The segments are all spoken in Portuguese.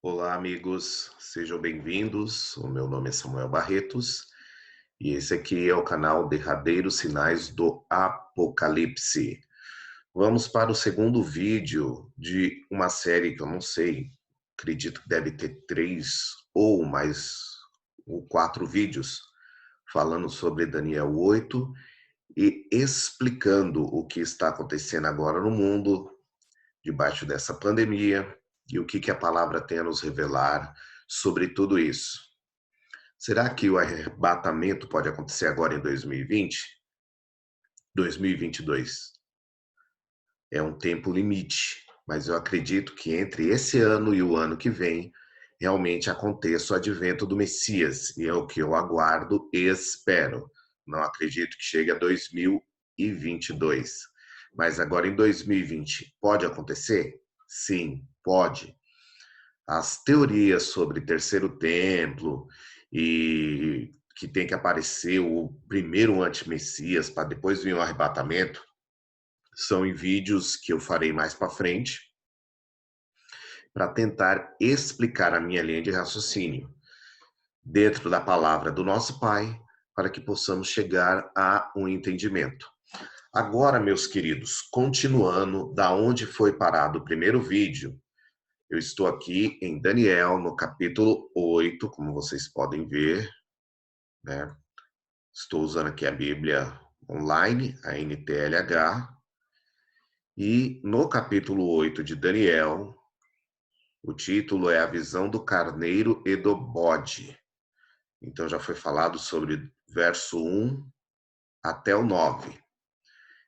Olá, amigos, sejam bem-vindos. O meu nome é Samuel Barretos e esse aqui é o canal Derradeiros Sinais do Apocalipse. Vamos para o segundo vídeo de uma série que eu não sei, acredito que deve ter 3 ou 4 vídeos falando sobre Daniel 8 e explicando o que está acontecendo agora no mundo debaixo dessa pandemia e o que a palavra tem a nos revelar sobre tudo isso. Será que o arrebatamento pode acontecer agora em 2020? 2022? É um tempo limite, mas eu acredito que entre esse ano e o ano que vem, realmente aconteça o advento do Messias, e é o que eu aguardo e espero. Não acredito que chegue a 2022. Mas agora em 2020, pode acontecer? Sim, pode. As teorias sobre terceiro templo e que tem que aparecer o primeiro anti-messias para depois vir o arrebatamento, são em vídeos que eu farei mais para frente para tentar explicar a minha linha de raciocínio dentro da palavra do nosso Pai, para que possamos chegar a um entendimento. Agora, meus queridos, continuando da onde foi parado o primeiro vídeo, eu estou aqui em Daniel, no capítulo 8, como vocês podem ver, né? Estou usando aqui a Bíblia online, a NTLH, e no capítulo 8 de Daniel, o título é A Visão do Carneiro e do Bode. Então já foi falado sobre verso 1 até o 9.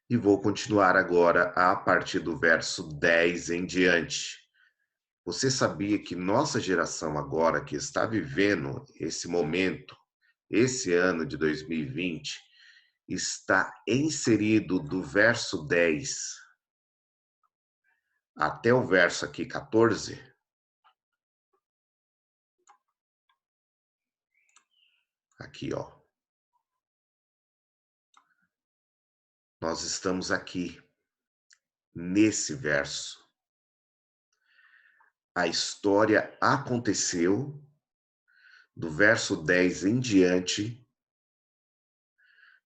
E vou continuar agora a partir do verso 10 em diante. Você sabia que nossa geração agora, que está vivendo esse momento, esse ano de 2020, está inserido do verso 10 até o verso aqui 14? Aqui, ó. Nós estamos aqui, nesse verso. A história aconteceu do verso 10 em diante,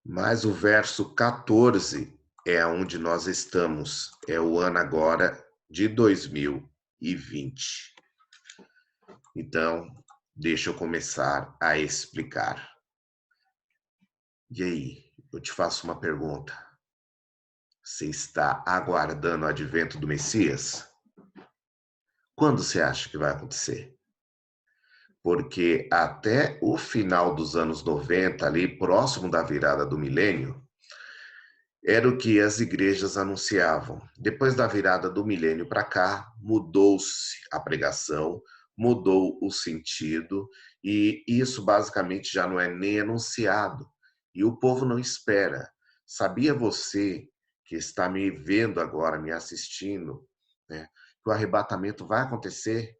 mas o verso 14 é onde nós estamos. É o ano agora de 2020. Então, deixa eu começar a explicar. E aí, eu te faço uma pergunta. Você está aguardando o advento do Messias? Quando você acha que vai acontecer? Porque até o final dos anos 90, ali próximo da virada do milênio, era o que as igrejas anunciavam. Depois da virada do milênio para cá, mudou-se a pregação, mudou o sentido, e isso basicamente já não é nem anunciado. E o povo não espera. Sabia você que está me vendo agora, me assistindo, né, que o arrebatamento vai acontecer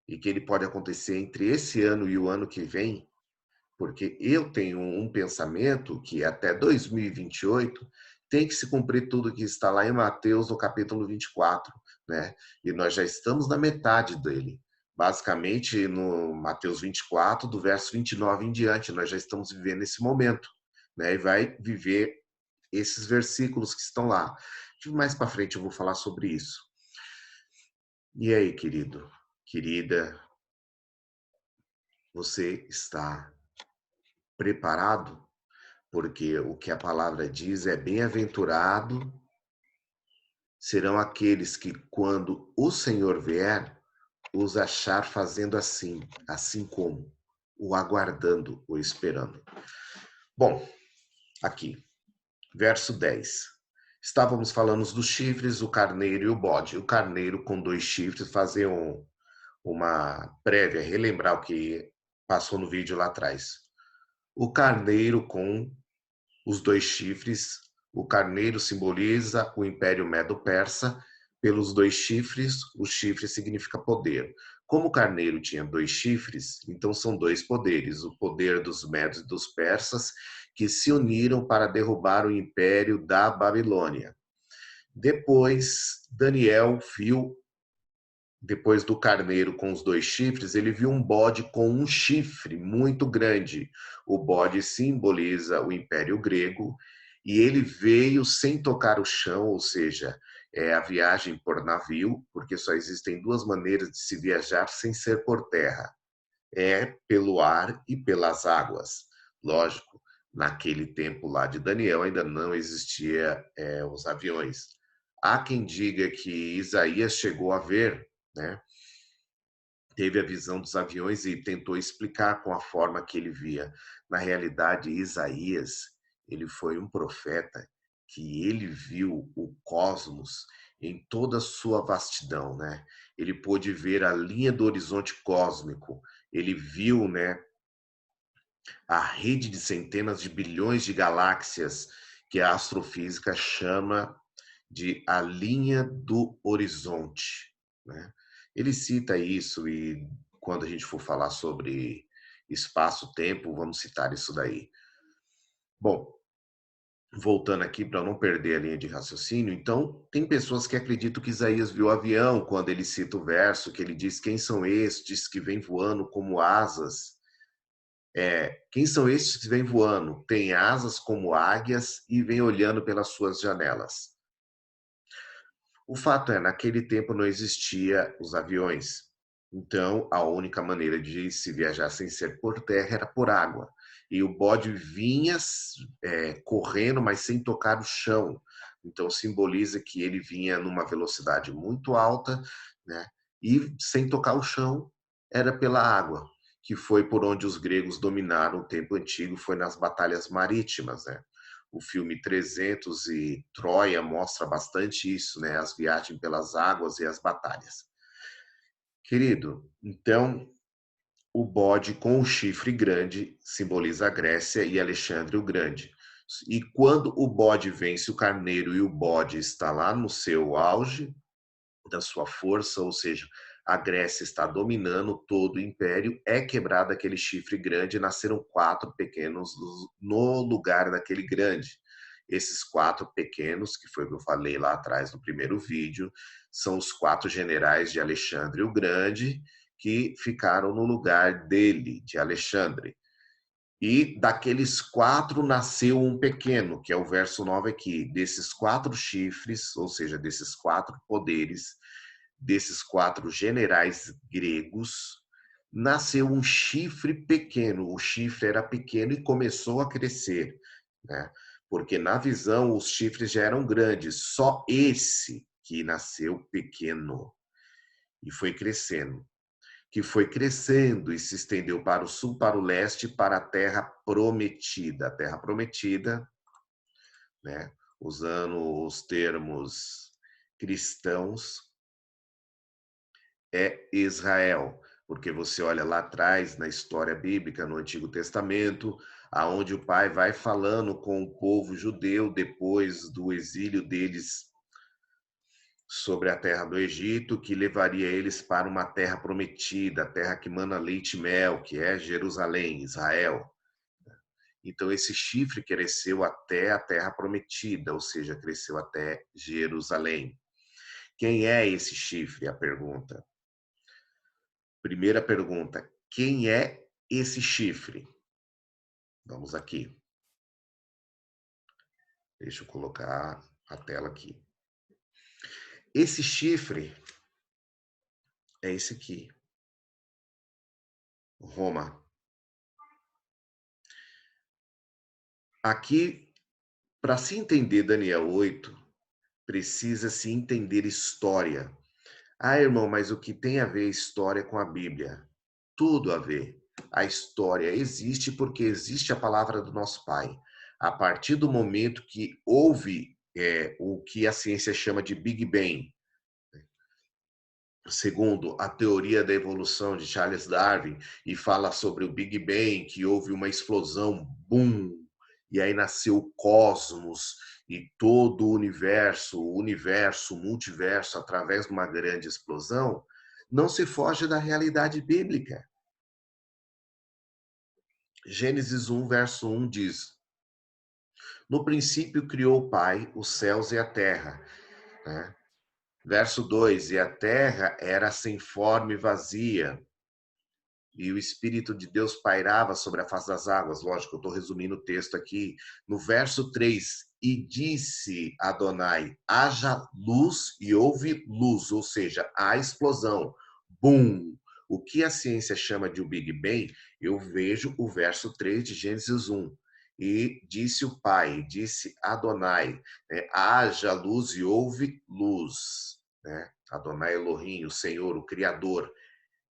e que ele pode acontecer entre esse ano e o ano que vem? Porque eu tenho um pensamento que até 2028 tem que se cumprir tudo que está lá em Mateus, no capítulo 24, né? E nós já estamos na metade dele. Basicamente, no Mateus 24, do verso 29 em diante, nós já estamos vivendo esse momento, né? E vai viver esses versículos que estão lá. Mais para frente eu vou falar sobre isso. E aí, querido, querida, você está preparado? Porque o que a palavra diz é: bem-aventurado serão aqueles que, quando o Senhor vier, os achar fazendo assim, assim como o aguardando, o esperando. Bom, aqui, verso 10. Estávamos falando dos chifres, o carneiro e o bode. O carneiro com 2 chifres, fazer uma prévia, relembrar o que passou no vídeo lá atrás. O carneiro com os 2 chifres, o carneiro simboliza o Império Medo-Persa. Pelos 2 chifres, o chifre significa poder. Como o carneiro tinha 2 chifres, então são 2 poderes, o poder dos medos e dos persas, que se uniram para derrubar o Império da Babilônia. Depois, Daniel viu depois do carneiro com os 2 chifres, ele viu um bode com um chifre muito grande. O bode simboliza o Império Grego e ele veio sem tocar o chão, ou seja, é a viagem por navio, porque só existem 2 maneiras de se viajar sem ser por terra, é pelo ar e pelas águas. Lógico, naquele tempo lá de Daniel ainda não existia os aviões. Há quem diga que Isaías chegou a ver, né, teve a visão dos aviões e tentou explicar com a forma que ele via. Na realidade, Isaías, ele foi um profeta que ele viu o cosmos em toda a sua vastidão, né? Ele pôde ver a linha do horizonte cósmico. Ele viu, né, a rede de centenas de bilhões de galáxias que a astrofísica chama de a linha do horizonte, né? Ele cita isso e quando a gente for falar sobre espaço-tempo, vamos citar isso daí. Bom, voltando aqui para não perder a linha de raciocínio, então tem pessoas que acreditam que Isaías viu o avião quando ele cita o verso que ele diz: quem são estes que vêm voando como asas? Quem são estes que vêm voando? Tem asas como águias e vêm olhando pelas suas janelas. O fato é, naquele tempo não existia os aviões. Então, a única maneira de se viajar sem ser por terra era por água. E o bode vinha correndo, mas sem tocar o chão. Então, simboliza que ele vinha numa velocidade muito alta, né? E sem tocar o chão, era pela água, que foi por onde os gregos dominaram o tempo antigo, foi nas batalhas marítimas, né? O filme 300 e Troia mostra bastante isso, né? As viagens pelas águas e as batalhas. Querido, então o bode com o chifre grande simboliza a Grécia e Alexandre o Grande. E quando o bode vence o carneiro e o bode está lá no seu auge da sua força, ou seja, a Grécia está dominando todo o império, é quebrado aquele chifre grande e nasceram 4 pequenos no lugar daquele grande. Esses 4 pequenos, que foi o que eu falei lá atrás no primeiro vídeo, são os 4 generais de Alexandre o Grande, que ficaram no lugar dele, de Alexandre. E daqueles 4 nasceu um pequeno, que é o verso 9 aqui. Desses 4 chifres, ou seja, desses 4 poderes, desses 4 generais gregos, nasceu um chifre pequeno. O chifre era pequeno e começou a crescer, né? Porque na visão os chifres já eram grandes, só esse que nasceu pequeno e foi crescendo, que foi crescendo e se estendeu para o sul, para o leste, para a terra prometida. A terra prometida, né? Usando os termos cristãos, é Israel, porque você olha lá atrás na história bíblica, no Antigo Testamento, aonde o pai vai falando com o povo judeu depois do exílio deles sobre a terra do Egito, que levaria eles para uma terra prometida, a terra que mana leite e mel, que é Jerusalém, Israel. Então esse chifre cresceu até a terra prometida, ou seja, cresceu até Jerusalém. Quem é esse chifre? A pergunta. Primeira pergunta: quem é esse chifre? Vamos aqui. Deixa eu colocar a tela aqui. Esse chifre é esse aqui. Roma. Aqui, para se entender Daniel 8, precisa se entender história. Ah, irmão, mas o que tem a ver história com a Bíblia? Tudo a ver. A história existe porque existe a palavra do nosso Pai. A partir do momento que houve o que a ciência chama de Big Bang, segundo a teoria da evolução de Charles Darwin, e fala sobre o Big Bang, que houve uma explosão, boom, e aí nasceu o cosmos e todo o universo, o multiverso, através de uma grande explosão, não se foge da realidade bíblica. Gênesis 1, verso 1 diz: no princípio criou o Pai os céus e a terra, né? Verso 2: e a terra era sem forma e vazia, e o Espírito de Deus pairava sobre a face das águas. Lógico, eu estou resumindo o texto aqui. No verso 3, e disse Adonai, haja luz, e houve luz, ou seja, a explosão. Bum! O que a ciência chama de o Big Bang, eu vejo o verso 3 de Gênesis 1. E disse o Pai, disse Adonai, né? Haja luz e houve luz. Né? Adonai Elohim, o Senhor, o Criador.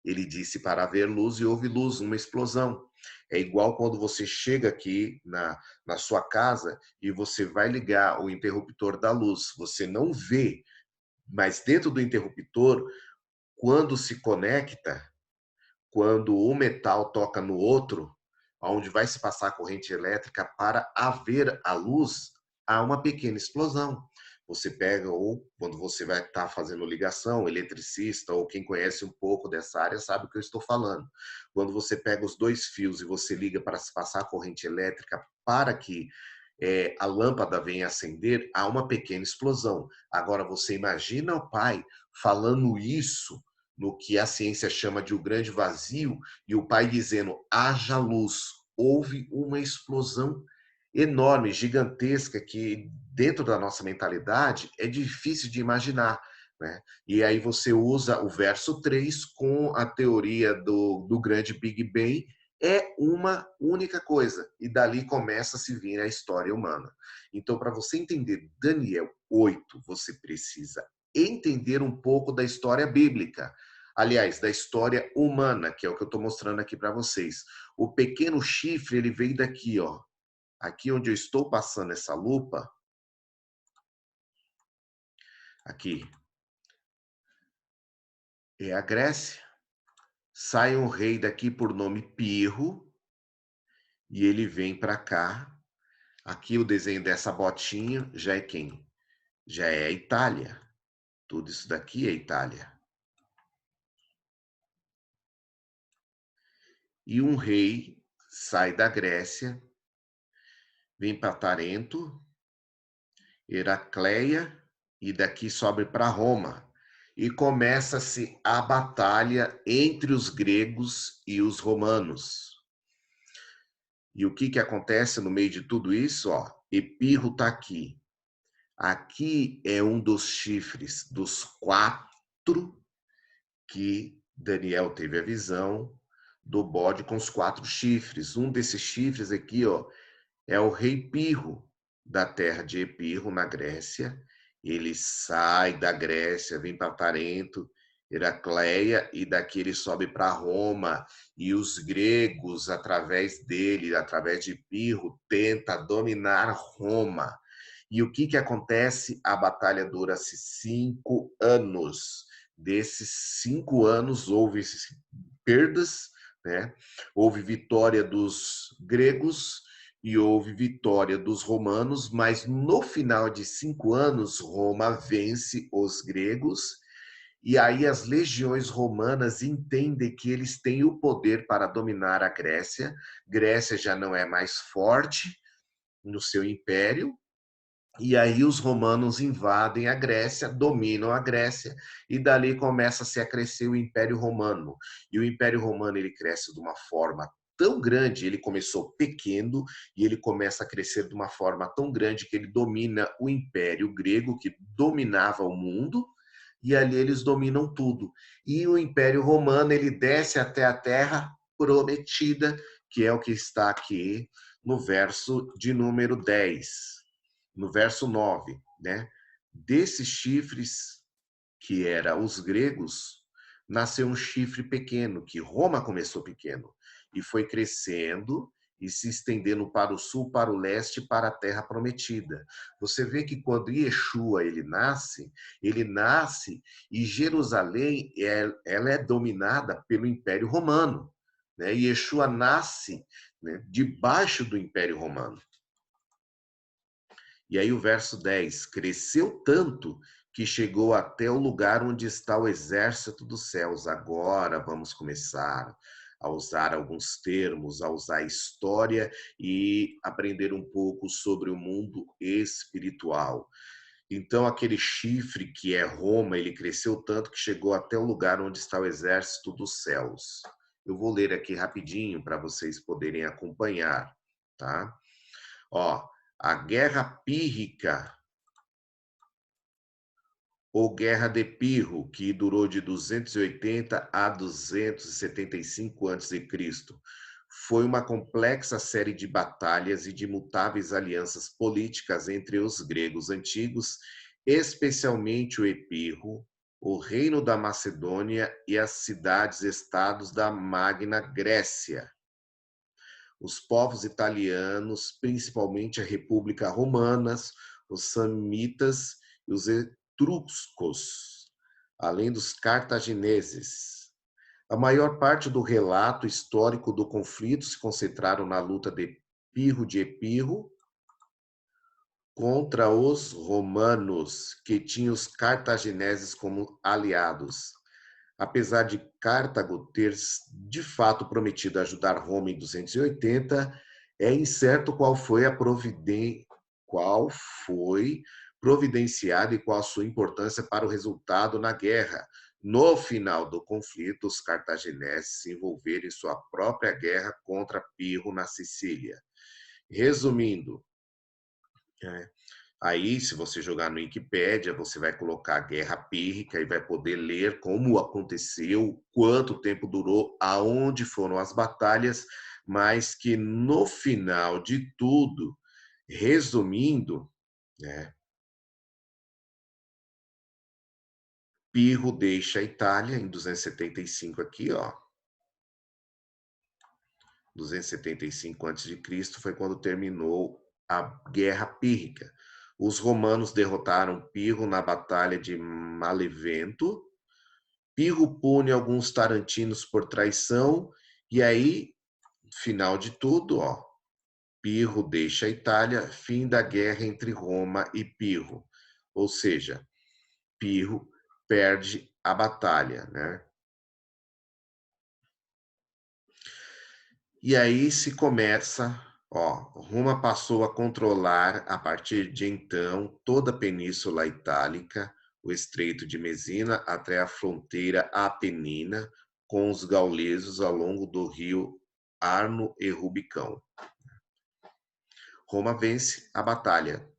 Ele disse para haver luz e houve luz, uma explosão. É igual quando você chega aqui na sua casa e você vai ligar o interruptor da luz. Você não vê, mas dentro do interruptor, quando se conecta, quando um metal toca no outro, onde vai se passar a corrente elétrica para haver a luz, há uma pequena explosão. Você pega, ou quando você vai estar fazendo ligação, eletricista, ou quem conhece um pouco dessa área sabe o que eu estou falando. Quando você pega os dois fios e você liga para se passar a corrente elétrica para que a lâmpada venha acender, há uma pequena explosão. Agora, você imagina o pai falando isso no que a ciência chama de o grande vazio, e o pai dizendo, haja luz. Houve uma explosão enorme, gigantesca, que dentro da nossa mentalidade é difícil de imaginar. Né? E aí você usa o verso 3 com a teoria do grande Big Bang, é uma única coisa, e dali começa a se vir a história humana. Então, para você entender Daniel 8, você precisa entender um pouco da história bíblica. Aliás, da história humana, que é o que eu estou mostrando aqui para vocês. O pequeno chifre, ele veio daqui, ó. Aqui onde eu estou passando essa lupa, aqui, é a Grécia. Sai um rei daqui por nome Pirro, e ele vem para cá. Aqui o desenho dessa botinha já é quem? Já é a Itália. Tudo isso daqui é Itália. E um rei sai da Grécia, vem para Tarento, Heracleia, e daqui sobe para Roma. E começa-se a batalha entre os gregos e os romanos. E o que acontece no meio de tudo isso? Ó, Epirro está aqui. Aqui é um dos chifres dos 4 que Daniel teve a visão do bode com os 4 chifres. Um desses chifres aqui, ó, é o rei Pirro, da terra de Epirro, na Grécia. Ele sai da Grécia, vem para Tarento, Heracleia, e daqui ele sobe para Roma. E os gregos, através dele, através de Pirro, tenta dominar Roma. E o que acontece? A batalha dura-se 5 anos. Desses 5 anos, houve perdas, né? Houve vitória dos gregos e houve vitória dos romanos, mas no final de 5 anos, Roma vence os gregos, e aí as legiões romanas entendem que eles têm o poder para dominar a Grécia. Grécia já não é mais forte no seu império, e aí os romanos invadem a Grécia, dominam a Grécia, e dali começa-se a crescer o Império Romano. E o Império Romano ele cresce de uma forma tão grande, ele começou pequeno e ele começa a crescer de uma forma tão grande que ele domina o Império Grego, que dominava o mundo, e ali eles dominam tudo. E o Império Romano ele desce até a Terra Prometida, que é o que está aqui no verso de número 10. No verso 9, né? Desses chifres, que eram os gregos, nasceu um chifre pequeno, que Roma começou pequeno, e foi crescendo e se estendendo para o sul, para o leste, para a terra prometida. Você vê que quando Yeshua ele nasce e Jerusalém ela é dominada pelo Império Romano. Né? Yeshua nasce, né, debaixo do Império Romano. E aí o verso 10, cresceu tanto que chegou até o lugar onde está o exército dos céus. Agora vamos começar a usar alguns termos, a usar história e aprender um pouco sobre o mundo espiritual. Então, aquele chifre que é Roma, ele cresceu tanto que chegou até o lugar onde está o exército dos céus. Eu vou ler aqui rapidinho para vocês poderem acompanhar, tá? Ó, a Guerra Pírrica ou Guerra de Pirro, que durou de 280 a 275 a.C., foi uma complexa série de batalhas e de mutáveis alianças políticas entre os gregos antigos, especialmente o Epirro, o Reino da Macedônia e as cidades-estados da Magna Grécia. Os povos italianos, principalmente a República Romana, os samitas e os etruscos, além dos cartagineses. A maior parte do relato histórico do conflito se concentraram na luta de Pirro de Epirro contra os romanos, que tinham os cartagineses como aliados. Apesar de Cartago ter de fato prometido ajudar Roma em 280, é incerto qual foi providenciada e qual a sua importância para o resultado na guerra. No final do conflito, os cartagineses se envolveram em sua própria guerra contra Pirro na Sicília. Resumindo, aí, se você jogar no Wikipédia, você vai colocar Guerra Pírrica e vai poder ler como aconteceu, quanto tempo durou, aonde foram as batalhas, mas que no final de tudo, resumindo, né, Pirro deixa a Itália em 275 aqui, ó. 275 a.C. foi quando terminou a Guerra Pírrica. Os romanos derrotaram Pirro na Batalha de Malevento. Pirro pune alguns tarantinos por traição. E aí, final de tudo, ó, Pirro deixa a Itália, fim da guerra entre Roma e Pirro. Ou seja, Pirro perde a batalha, né? E aí se começa, ó, Roma passou a controlar, a partir de então, toda a Península Itálica, o Estreito de Messina, até a fronteira apenina, com os gauleses ao longo do rio Arno e Rubicão. Roma vence a batalha.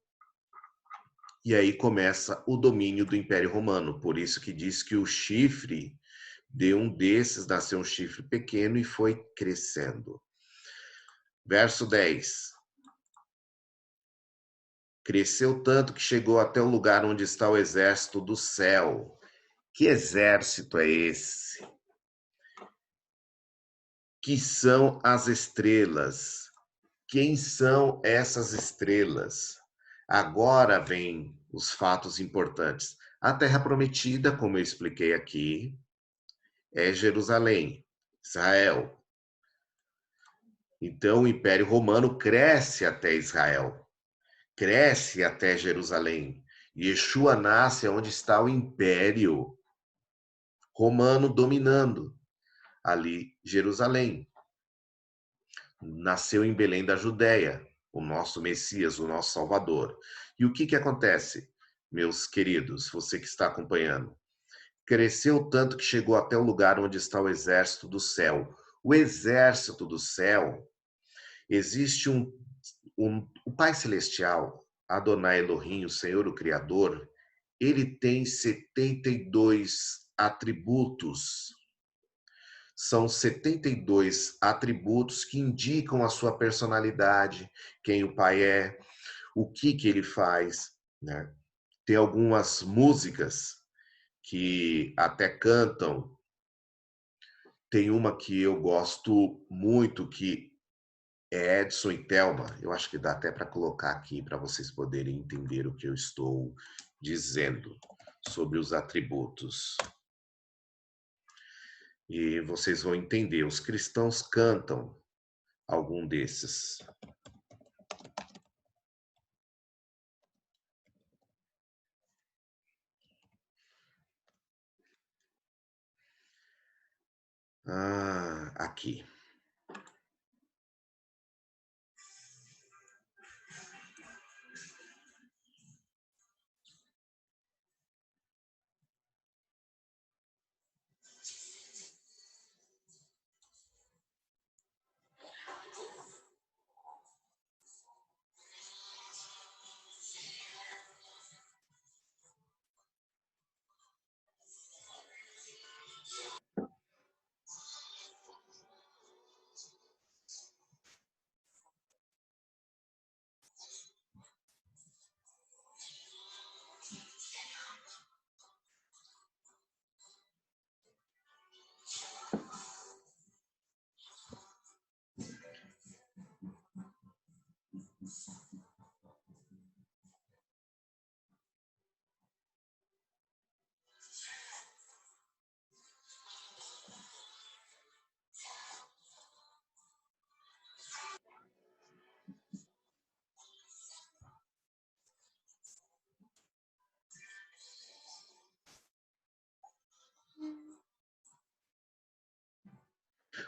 E aí começa o domínio do Império Romano. Por isso que diz que o chifre, de um desses, nasceu um chifre pequeno e foi crescendo. Verso 10. Cresceu tanto que chegou até o lugar onde está o exército do céu. Que exército é esse? Que são as estrelas? Quem são essas estrelas? Agora vem os fatos importantes. A Terra Prometida, como eu expliquei aqui, é Jerusalém, Israel. Então o Império Romano cresce até Israel, cresce até Jerusalém. Yeshua nasce onde está o Império Romano dominando, ali Jerusalém. Nasceu em Belém da Judéia, o nosso Messias, o nosso Salvador. E o que acontece, meus queridos, você que está acompanhando? Cresceu tanto que chegou até o lugar onde está o exército do céu. O exército do céu, existe o Pai Celestial, Adonai Elohim, o Senhor, o Criador, ele tem 72 atributos. São 72 atributos que indicam a sua personalidade, quem o pai é, o que ele faz, né? Tem algumas músicas que até cantam. Tem uma que eu gosto muito, que é Edson e Thelma. Eu acho que dá até para colocar aqui para vocês poderem entender o que eu estou dizendo sobre os atributos. E vocês vão entender. Os cristãos cantam algum desses. Aqui.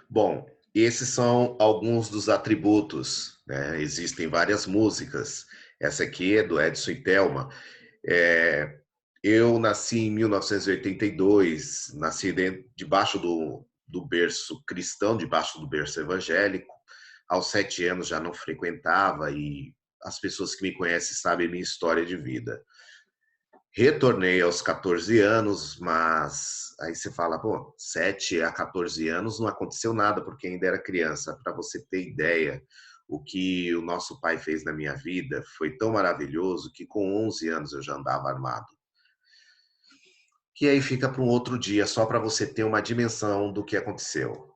Bom, esses são alguns dos atributos, né? Existem várias músicas. Essa aqui é do Edson e Thelma. É, eu nasci em 1982, nasci debaixo do berço cristão, debaixo do berço evangélico. Aos 7 anos já não frequentava e as pessoas que me conhecem sabem a minha história de vida. Retornei aos 14 anos, mas aí você fala, pô, 7 a 14 anos não aconteceu nada porque ainda era criança. Para você ter ideia, o que o nosso pai fez na minha vida foi tão maravilhoso que com 11 anos eu já andava armado. Que aí fica para um outro dia, só para você ter uma dimensão do que aconteceu.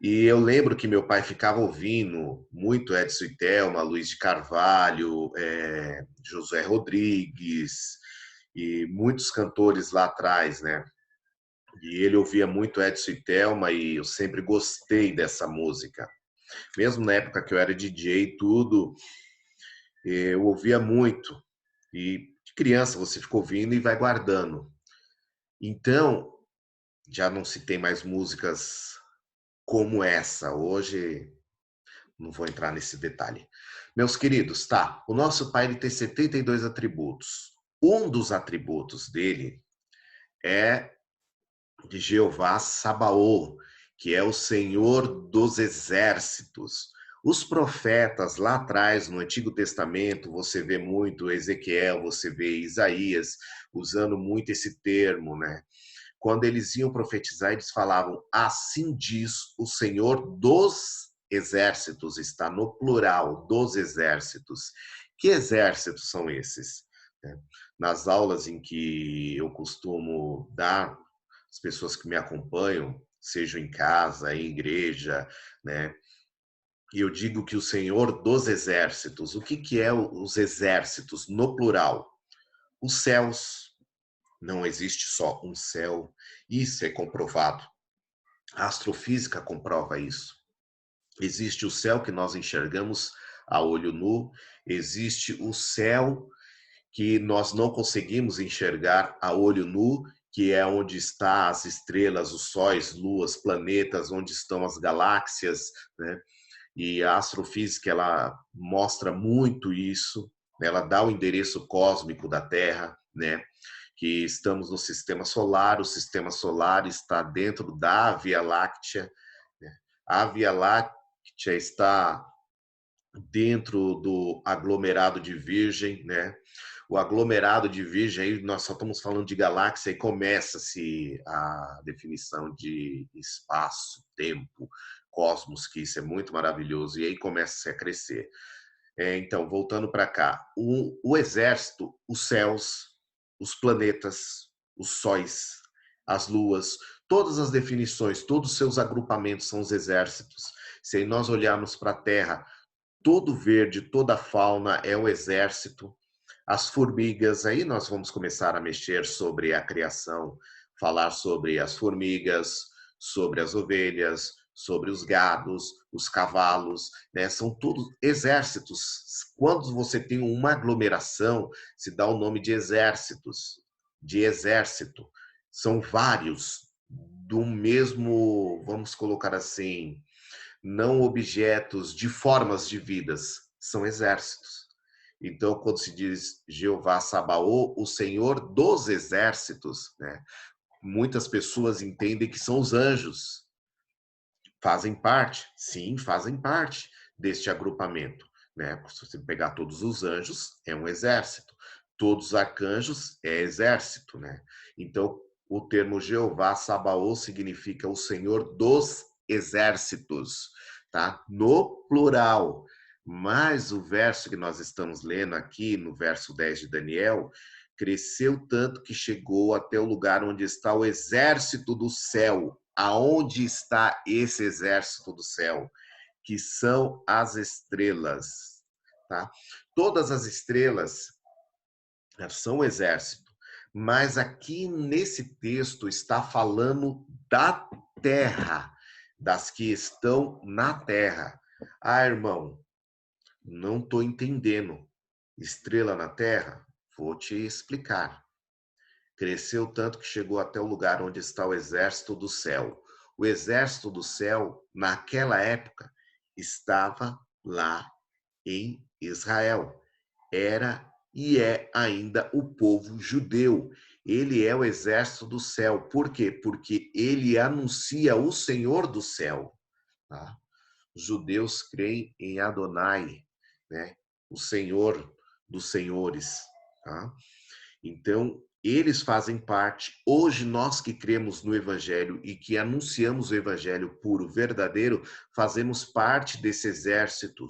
E eu lembro que meu pai ficava ouvindo muito Edson e Thelma, Luiz de Carvalho, Josué Rodrigues e muitos cantores lá atrás, né? E ele ouvia muito Edson e Thelma e eu sempre gostei dessa música. Mesmo na época que eu era DJ e tudo, eu ouvia muito. E de criança você fica ouvindo e vai guardando. Então, já não se tem mais músicas como essa. Hoje, não vou entrar nesse detalhe. Meus queridos, tá. O nosso pai ele tem 72 atributos. Um dos atributos dele é de Jeová Sabaô, que é o Senhor dos exércitos. Os profetas lá atrás, no Antigo Testamento, você vê muito Ezequiel, você vê Isaías usando muito esse termo, né? Quando eles iam profetizar, eles falavam: assim diz o Senhor dos exércitos, está no plural, dos exércitos. Que exércitos são esses? Nas aulas em que eu costumo dar, as pessoas que me acompanham, seja em casa, em igreja, né? E eu digo que o Senhor dos exércitos, o que é os exércitos no plural? Os céus, não existe só um céu, isso é comprovado. A astrofísica comprova isso. Existe o céu que nós enxergamos a olho nu, existe o céu que nós não conseguimos enxergar a olho nu, que é onde estão as estrelas, os sóis, luas, planetas, onde estão as galáxias, né? E a astrofísica ela mostra muito isso, né? Ela dá o endereço cósmico da Terra, né? Que estamos no sistema solar, o sistema solar está dentro da Via Láctea, né? A Via Láctea está dentro do aglomerado de Virgem, né? O aglomerado de Virgem, aí nós só estamos falando de galáxia e começa-se a definição de espaço, tempo, cosmos, que isso é muito maravilhoso, e aí começa-se a crescer. Então, voltando para cá, o exército, os céus, os planetas, os sóis, as luas, todas as definições, todos os seus agrupamentos são os exércitos. Se nós olharmos para a Terra, todo verde, toda a fauna é o exército. As formigas, aí nós vamos começar a mexer sobre a criação, falar sobre as formigas, sobre as ovelhas, sobre os gados, os cavalos, né? São todos exércitos. Quando você tem uma aglomeração, se dá o nome de exércitos, de exército. São vários do mesmo, vamos colocar assim, não objetos de formas de vidas, são exércitos. Então, quando se diz Jeová Sabaô, o Senhor dos exércitos, né? Muitas pessoas entendem que são os anjos. Fazem parte? Sim, fazem parte deste agrupamento, né? Se você pegar todos os anjos, é um exército. Todos os arcanjos é exército, né? Então, o termo Jeová Sabaô significa o Senhor dos exércitos, tá? No plural. Mas o verso que nós estamos lendo aqui, no verso 10 de Daniel, cresceu tanto que chegou até o lugar onde está o exército do céu. Aonde está esse exército do céu? Que são as estrelas, tá? Todas as estrelas são o exército, mas aqui nesse texto está falando da terra, das que estão na terra. Ah, irmão, não estou entendendo. Estrela na terra? Vou te explicar. Cresceu tanto que chegou até o lugar onde está o exército do céu. O exército do céu, naquela época, estava lá em Israel. Era e é ainda o povo judeu. Ele é o exército do céu. Por quê? Porque ele anuncia o Senhor do céu. Tá? Os judeus creem em Adonai, né? O Senhor dos senhores. Tá? Então, eles fazem parte. Hoje, nós que cremos no Evangelho e que anunciamos o Evangelho puro, verdadeiro, fazemos parte desse exército.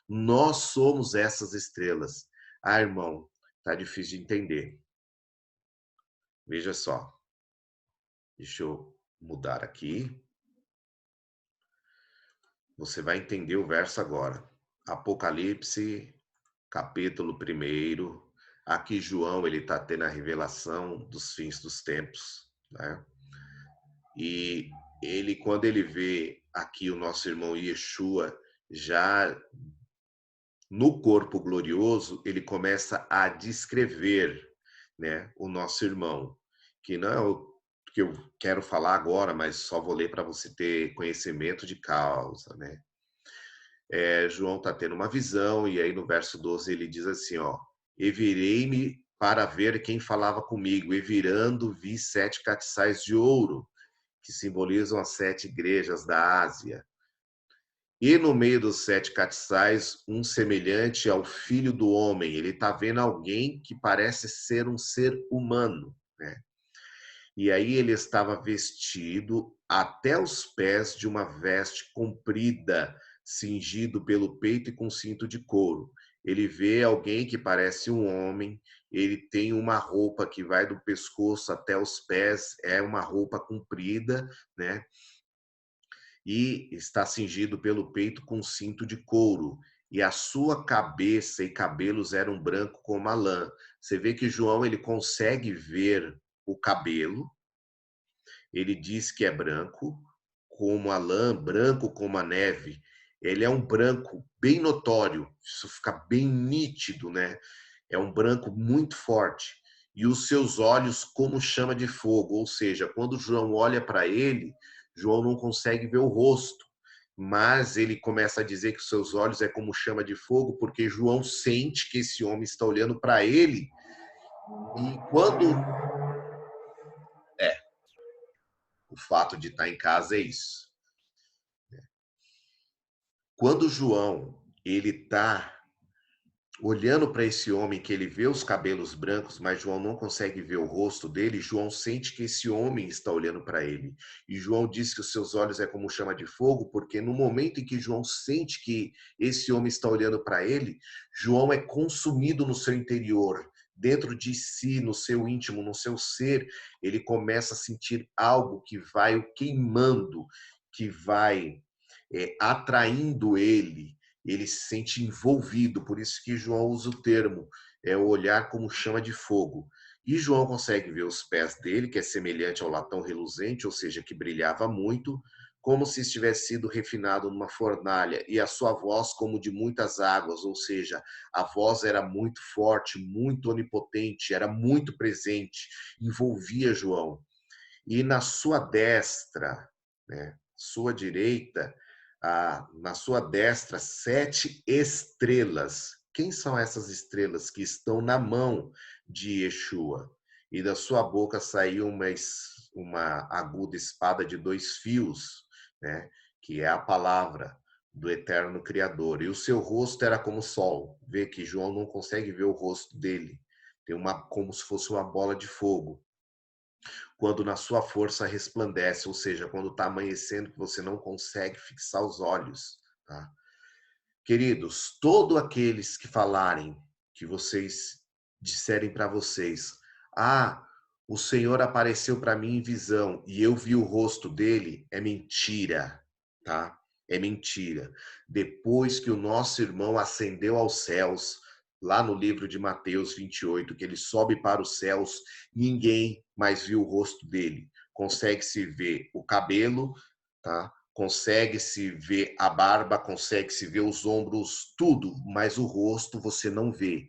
Nós somos essas estrelas. Ah, irmão, tá difícil de entender. Veja só. Deixa eu mudar aqui. Você vai entender o verso agora. Apocalipse, capítulo 1. Aqui João, ele está tendo a revelação dos fins dos tempos, né? E ele, quando ele vê aqui o nosso irmão Yeshua já no corpo glorioso, ele começa a descrever, né, o nosso irmão, que não é o que eu quero falar agora, mas só vou ler para você ter conhecimento de causa, né? João está tendo uma visão, e aí no verso 12 ele diz assim, ó, e virei-me para ver quem falava comigo, e virando vi 7 castiçais de ouro, que simbolizam as 7 igrejas da Ásia. E no meio dos 7 castiçais, um semelhante ao Filho do Homem. Ele está vendo alguém que parece ser um ser humano, né? E aí ele estava vestido até os pés de uma veste comprida, cingido pelo peito e com cinto de couro. Ele vê alguém que parece um homem, ele tem uma roupa que vai do pescoço até os pés, é uma roupa comprida, né? E está cingido pelo peito com cinto de couro, e a sua cabeça e cabelos eram branco como a lã. Você vê que João ele consegue ver o cabelo, ele diz que é branco como a lã, branco como a neve. Ele é um branco bem notório, isso fica bem nítido, né? É um branco muito forte. E os seus olhos como chama de fogo, ou seja, quando João olha para ele, João não consegue ver o rosto, mas ele começa a dizer que os seus olhos é como chama de fogo, porque João sente que esse homem está olhando para ele. E quando o fato de estar em casa é isso. Quando João ele está olhando para esse homem, que ele vê os cabelos brancos, mas João não consegue ver o rosto dele, João sente que esse homem está olhando para ele. E João diz que os seus olhos é como chama de fogo, porque no momento em que João sente que esse homem está olhando para ele, João é consumido no seu interior, dentro de si, no seu íntimo, no seu ser, ele começa a sentir algo que vai o queimando, que vai atraindo ele se sente envolvido, por isso que João usa o termo, o olhar como chama de fogo. E João consegue ver os pés dele, que é semelhante ao latão reluzente, ou seja, que brilhava muito, como se estivesse sido refinado numa fornalha, e a sua voz como de muitas águas, ou seja, a voz era muito forte, muito onipotente, era muito presente, envolvia João. E na sua destra, né, sua direita, na sua destra, 7 estrelas. Quem são essas estrelas que estão na mão de Yeshua? E da sua boca saiu uma aguda espada de 2 fios, né, que é a palavra do eterno Criador. E o seu rosto era como o sol. Vê que João não consegue ver o rosto dele. Tem como se fosse uma bola de fogo. Quando na sua força resplandece, ou seja, quando está amanhecendo que você não consegue fixar os olhos. Tá? Queridos, todos aqueles que falarem, que vocês disserem para vocês, o Senhor apareceu para mim em visão e eu vi o rosto dele, é mentira, tá? É mentira. Depois que o nosso irmão ascendeu aos céus, lá no livro de Mateus 28, que ele sobe para os céus, ninguém mais viu o rosto dele. Consegue-se ver o cabelo, tá? Consegue-se ver a barba, consegue-se ver os ombros, tudo, mas o rosto você não vê,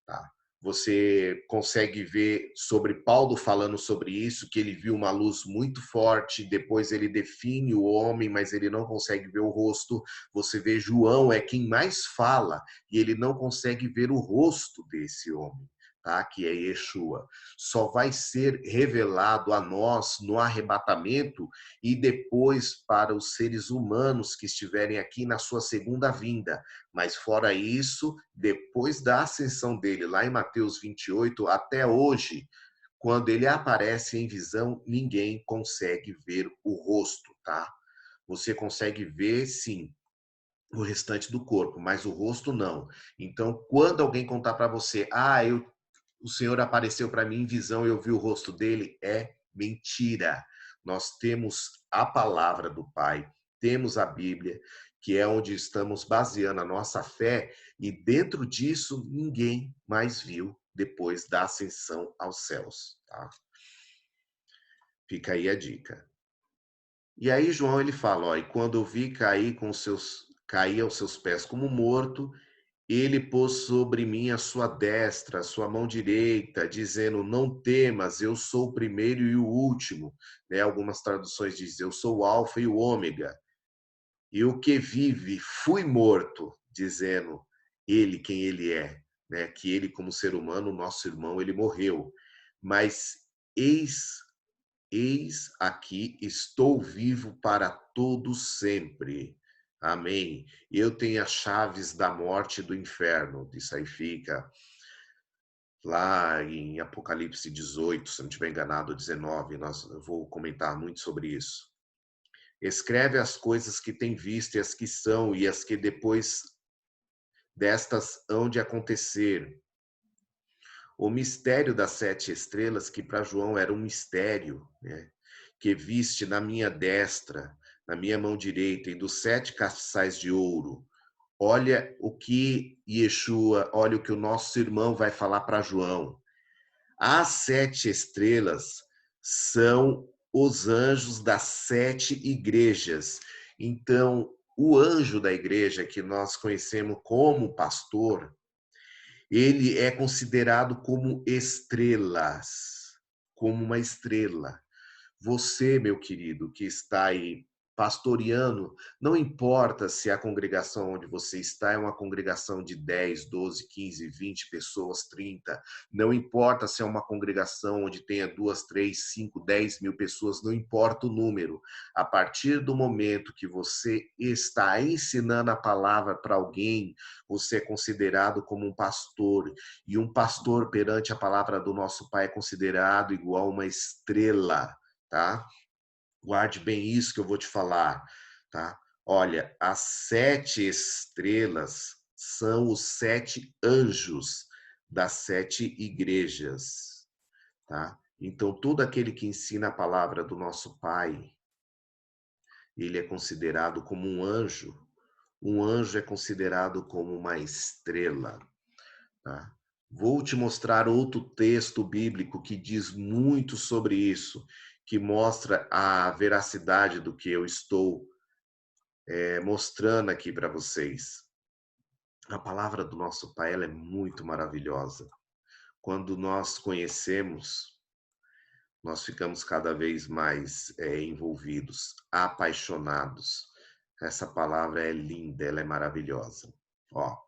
tá? Você consegue ver sobre Paulo falando sobre isso, que ele viu uma luz muito forte, depois ele define o homem, mas ele não consegue ver o rosto. Você vê João é quem mais fala e ele não consegue ver o rosto desse homem, tá? Que é Yeshua. Só vai ser revelado a nós no arrebatamento e depois para os seres humanos que estiverem aqui na sua segunda vinda. Mas fora isso, depois da ascensão dele, lá em Mateus 28, até hoje, quando ele aparece em visão, ninguém consegue ver o rosto, tá? Você consegue ver, sim, o restante do corpo, mas o rosto não. Então, quando alguém contar para você, o Senhor apareceu para mim em visão e eu vi o rosto dele, é mentira. Nós temos a palavra do Pai, temos a Bíblia, que é onde estamos baseando a nossa fé, e dentro disso ninguém mais viu depois da ascensão aos céus, tá? Fica aí a dica. E aí João ele fala, ó, e quando eu vi cair aos seus pés como morto, ele pôs sobre mim a sua destra, a sua mão direita, dizendo, não temas, eu sou o primeiro e o último. Né? Algumas traduções dizem, eu sou o alfa e o ômega. E o que vive, fui morto, dizendo ele quem ele é. Né? Que ele, como ser humano, nosso irmão, ele morreu. Mas eis aqui, estou vivo para todo sempre. Amém. Eu tenho as chaves da morte e do inferno. Isso aí fica lá em Apocalipse 18, se não estiver enganado, 19. Eu vou comentar muito sobre isso. Escreve as coisas que tem visto e as que são e as que depois destas hão de acontecer. O mistério das 7 estrelas, que para João era um mistério, né? Que viste na minha destra, na minha mão direita, e dos 7 castiçais de ouro. Olha o que Yeshua, olha o que o nosso irmão vai falar para João. As 7 estrelas são os anjos das 7 igrejas. Então, o anjo da igreja que nós conhecemos como pastor, ele é considerado como estrelas, como uma estrela. Você, meu querido, que está aí pastoreando, não importa se a congregação onde você está é uma congregação de 10, 12, 15, 20 pessoas, 30, não importa se é uma congregação onde tenha 2, 3, 5, 10 mil pessoas, não importa o número. A partir do momento que você está ensinando a palavra para alguém, você é considerado como um pastor, e um pastor perante a palavra do nosso Pai é considerado igual uma estrela, tá? Guarde bem isso que eu vou te falar, tá? Olha, as 7 estrelas são os 7 anjos das 7 igrejas, tá? Então, todo aquele que ensina a palavra do nosso Pai, ele é considerado como um anjo. Um anjo é considerado como uma estrela, tá? Vou te mostrar outro texto bíblico que diz muito sobre isso, que mostra a veracidade do que eu estou mostrando aqui para vocês. A palavra do nosso Pai ela é muito maravilhosa. Quando nós conhecemos, nós ficamos cada vez mais envolvidos, apaixonados. Essa palavra é linda, ela é maravilhosa. Ó,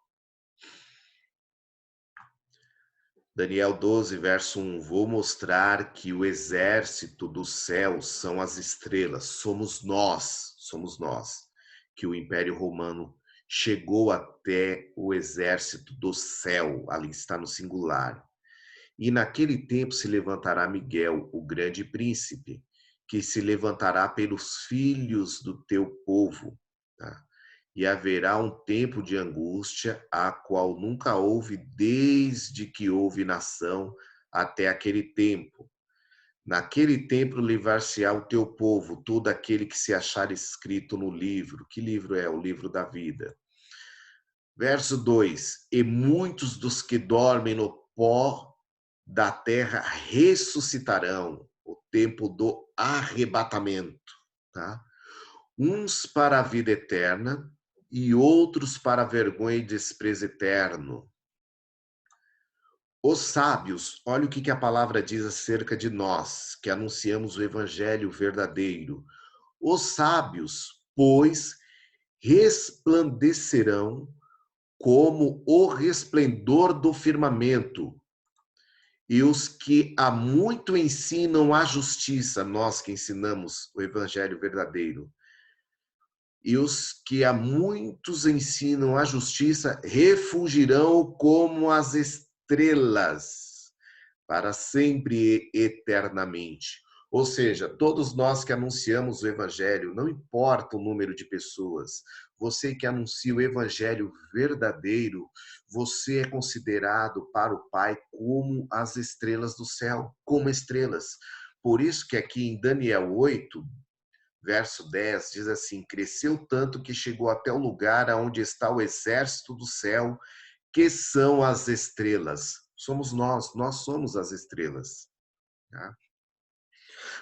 Daniel 12, verso 1. Vou mostrar que o exército dos céus são as estrelas, somos nós, que o Império Romano chegou até o exército do céu, ali está no singular. E naquele tempo se levantará Miguel, o grande príncipe, que se levantará pelos filhos do teu povo, tá? E haverá um tempo de angústia, a qual nunca houve desde que houve nação até aquele tempo. Naquele tempo livrar-se-á o teu povo, todo aquele que se achar escrito no livro. Que livro é? O livro da vida. Verso 2: E muitos dos que dormem no pó da terra ressuscitarão, o tempo do arrebatamento, tá? Uns para a vida eterna e outros para a vergonha e desprezo eterno. Os sábios, olha o que a palavra diz acerca de nós, que anunciamos o evangelho verdadeiro. Os sábios, pois, resplandecerão como o resplendor do firmamento. E os que há muito ensinam a justiça, nós que ensinamos o evangelho verdadeiro, e os que há muitos ensinam a justiça refulgirão como as estrelas para sempre e eternamente. Ou seja, todos nós que anunciamos o evangelho, não importa o número de pessoas, você que anuncia o evangelho verdadeiro, você é considerado para o Pai como as estrelas do céu, como estrelas. Por isso que aqui em Daniel 8, verso 10, diz assim: cresceu tanto que chegou até o lugar aonde está o exército do céu, que são as estrelas. Somos nós somos as estrelas. Tá?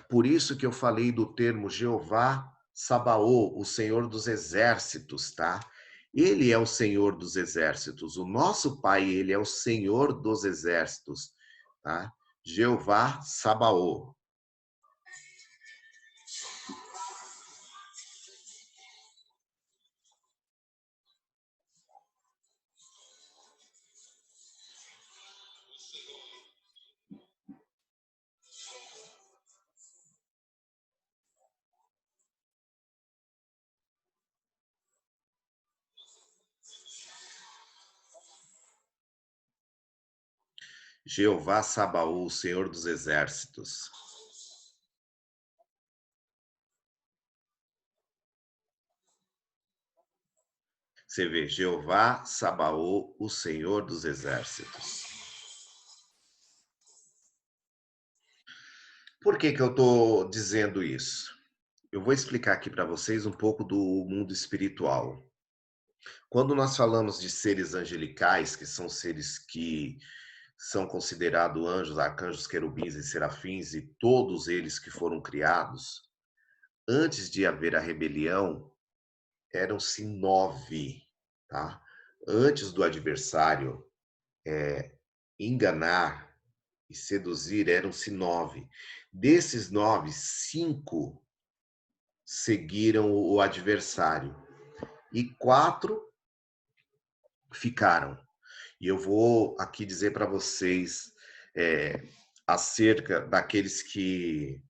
Por isso que eu falei do termo Jeová Sabaô, o Senhor dos Exércitos, tá? Ele é o Senhor dos Exércitos. O nosso Pai, ele é o Senhor dos Exércitos, tá? Jeová Sabaô. Jeová Sabaô, o Senhor dos Exércitos. Você vê, Jeová Sabaô, o Senhor dos Exércitos. Por que eu estou dizendo isso? Eu vou explicar aqui para vocês um pouco do mundo espiritual. Quando nós falamos de seres angelicais, que são seres que são considerados anjos, arcanjos, querubins e serafins, e todos eles que foram criados, antes de haver a rebelião, eram-se 9, tá? Antes do adversário enganar e seduzir, eram-se 9. Desses 9, 5 seguiram o adversário e 4 ficaram. E eu vou aqui dizer para vocês acerca daqueles que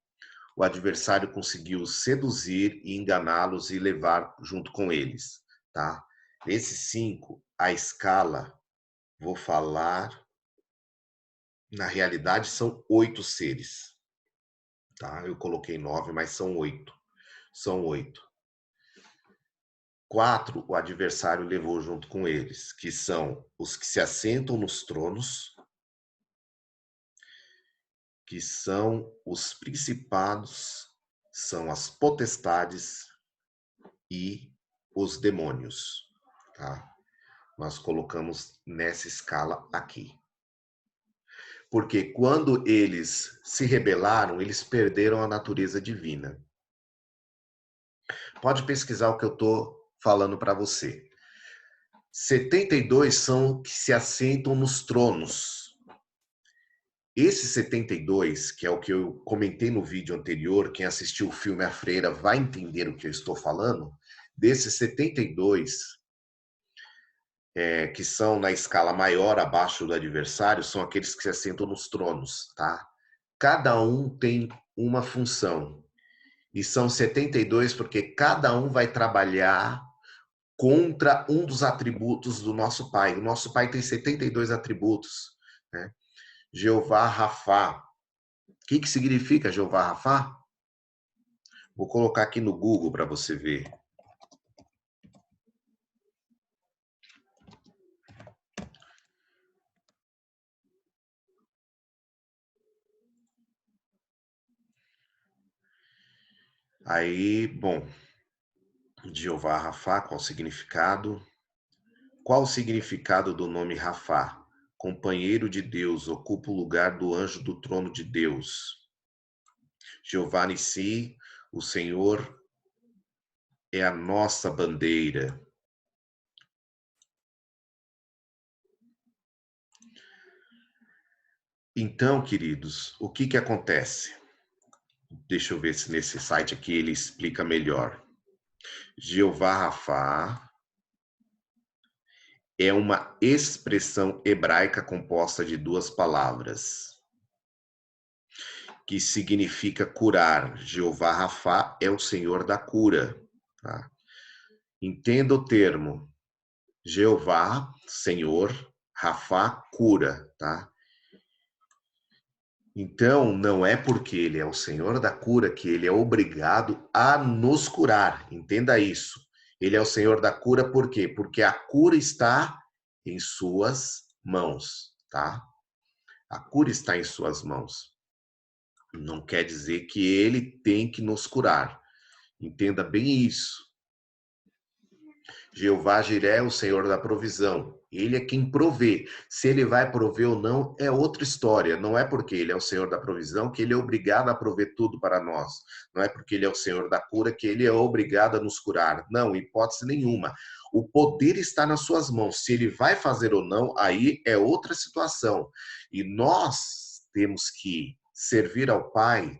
o adversário conseguiu seduzir e enganá-los e levar junto com eles, tá? Esses 5, a escala, vou falar, na realidade são 8 seres, tá? Eu coloquei 9, mas são 8. São 8. 4, o adversário levou junto com eles, que são os que se assentam nos tronos, que são os principados, são as potestades e os demônios, tá? Nós colocamos nessa escala aqui. Porque quando eles se rebelaram, eles perderam a natureza divina. Pode pesquisar o que eu estou falando para você. 72 são que se assentam nos tronos. Esse 72, que é o que eu comentei no vídeo anterior, quem assistiu o filme A Freira vai entender o que eu estou falando. Desses 72, que são na escala maior abaixo do adversário, são aqueles que se assentam nos tronos, tá? Cada um tem uma função. E são 72 porque cada um vai trabalhar contra um dos atributos do nosso Pai. O nosso Pai tem 72 atributos, né? Jeová Rafá. O que significa Jeová Rafá? Vou colocar aqui no Google para você ver. Aí, bom, Jeová Rafá, qual o significado? Qual o significado do nome Rafá? Companheiro de Deus, ocupa o lugar do anjo do trono de Deus. Jeová Nissi, o Senhor é a nossa bandeira. Então, queridos, o que que acontece? Deixa eu ver se nesse site aqui ele explica melhor. Jeová Rafá é uma expressão hebraica composta de duas palavras, que significa curar. Jeová Rafá é o Senhor da cura. Tá? Entenda o termo. Jeová, Senhor, Rafá, cura. Tá? Então, não é porque ele é o Senhor da cura que ele é obrigado a nos curar. Entenda isso. Ele é o Senhor da cura por quê? Porque a cura está em suas mãos, tá? A cura está em suas mãos. Não quer dizer que ele tem que nos curar. Entenda bem isso. Jeová Jiré é o Senhor da provisão. Ele é quem provê. Se ele vai prover ou não é outra história. Não é porque ele é o Senhor da provisão que ele é obrigado a prover tudo para nós. Não é porque ele é o Senhor da cura que ele é obrigado a nos curar. Não, hipótese nenhuma. O poder está nas suas mãos. Se ele vai fazer ou não, aí é outra situação. E nós temos que servir ao Pai.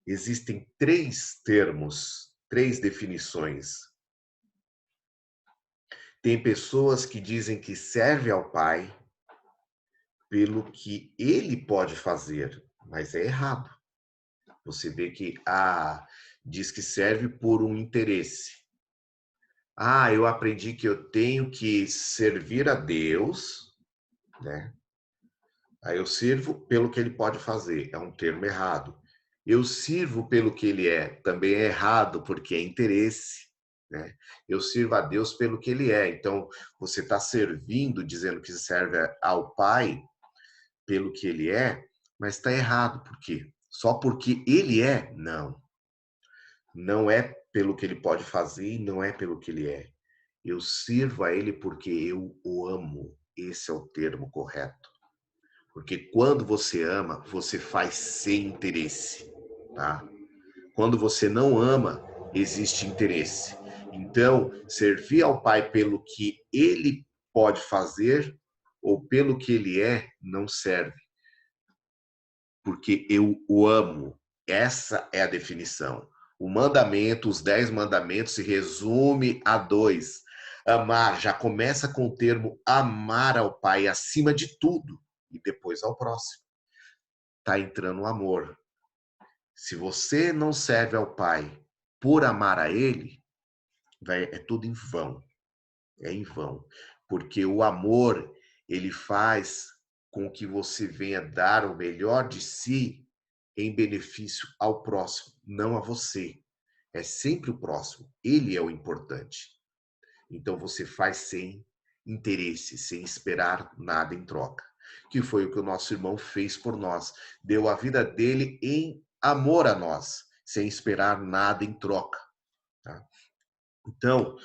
Existem três termos, três definições. Tem pessoas que dizem que serve ao Pai pelo que ele pode fazer, mas é errado. Você vê que diz que serve por um interesse. Eu aprendi que eu tenho que servir a Deus, né? Aí eu sirvo pelo que ele pode fazer, é um termo errado. Eu sirvo pelo que ele é, também é errado, porque é interesse, né? Eu sirvo a Deus pelo que ele é. Então, você está servindo, dizendo que serve ao Pai pelo que ele é, mas está errado. Por quê? Só porque ele é? Não. Não é pelo que ele pode fazer e não é pelo que ele é. Eu sirvo a ele porque eu o amo. Esse é o termo correto. Porque quando você ama, você faz sem interesse, tá? Quando você não ama, existe interesse. Então, servir ao Pai pelo que ele pode fazer ou pelo que ele é, não serve. Porque eu o amo. Essa é a definição. O mandamento, os 10 mandamentos, se resume a dois. Amar, já começa com o termo amar ao Pai acima de tudo e depois ao próximo. Está entrando o amor. Se você não serve ao Pai por amar a Ele, é tudo em vão. É em vão. Porque o amor, ele faz com que você venha dar o melhor de si em benefício ao próximo, não a você. É sempre o próximo. Ele é o importante. Então você faz sem interesse, sem esperar nada em troca. Que foi o que o nosso irmão fez por nós. Deu a vida dele em amor a nós, sem esperar nada em troca. Tá? Então,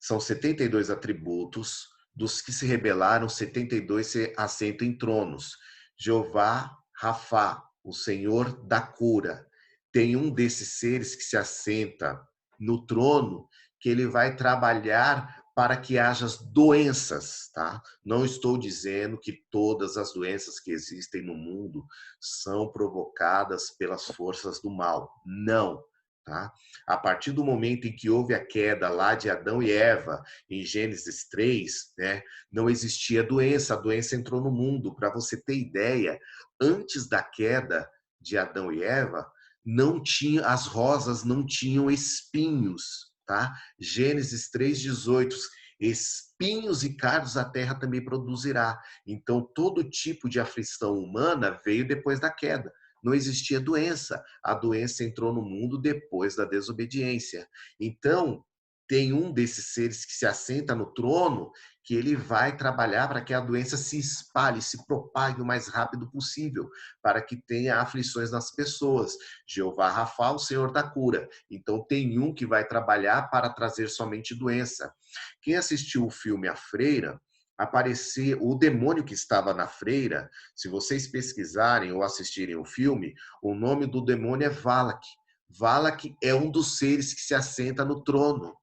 são 72 atributos, dos que se rebelaram, 72 se assentam em tronos. Jeová Rafá, o Senhor da cura. Tem um desses seres que se assenta no trono, que ele vai trabalhar para que haja doenças, tá? Não estou dizendo que todas as doenças que existem no mundo são provocadas pelas forças do mal. Não, tá? A partir do momento em que houve a queda lá de Adão e Eva, em Gênesis 3, né, não existia doença, a doença entrou no mundo. Para você ter ideia, antes da queda de Adão e Eva, não tinha, as rosas não tinham espinhos, tá? Gênesis 3:18, espinhos e cardos a terra também produzirá. Então, todo tipo de aflição humana veio depois da queda. Não existia doença. A doença entrou no mundo depois da desobediência. Então, tem um desses seres que se assenta no trono que ele vai trabalhar para que a doença se espalhe, se propague o mais rápido possível, para que tenha aflições nas pessoas. Jeová Rafa, o Senhor da cura. Então, tem um que vai trabalhar para trazer somente doença. Quem assistiu o filme A Freira, aparecer o demônio que estava na freira. Se vocês pesquisarem ou assistirem o filme, o nome do demônio é Valak. Valak é um dos seres que se assenta no trono.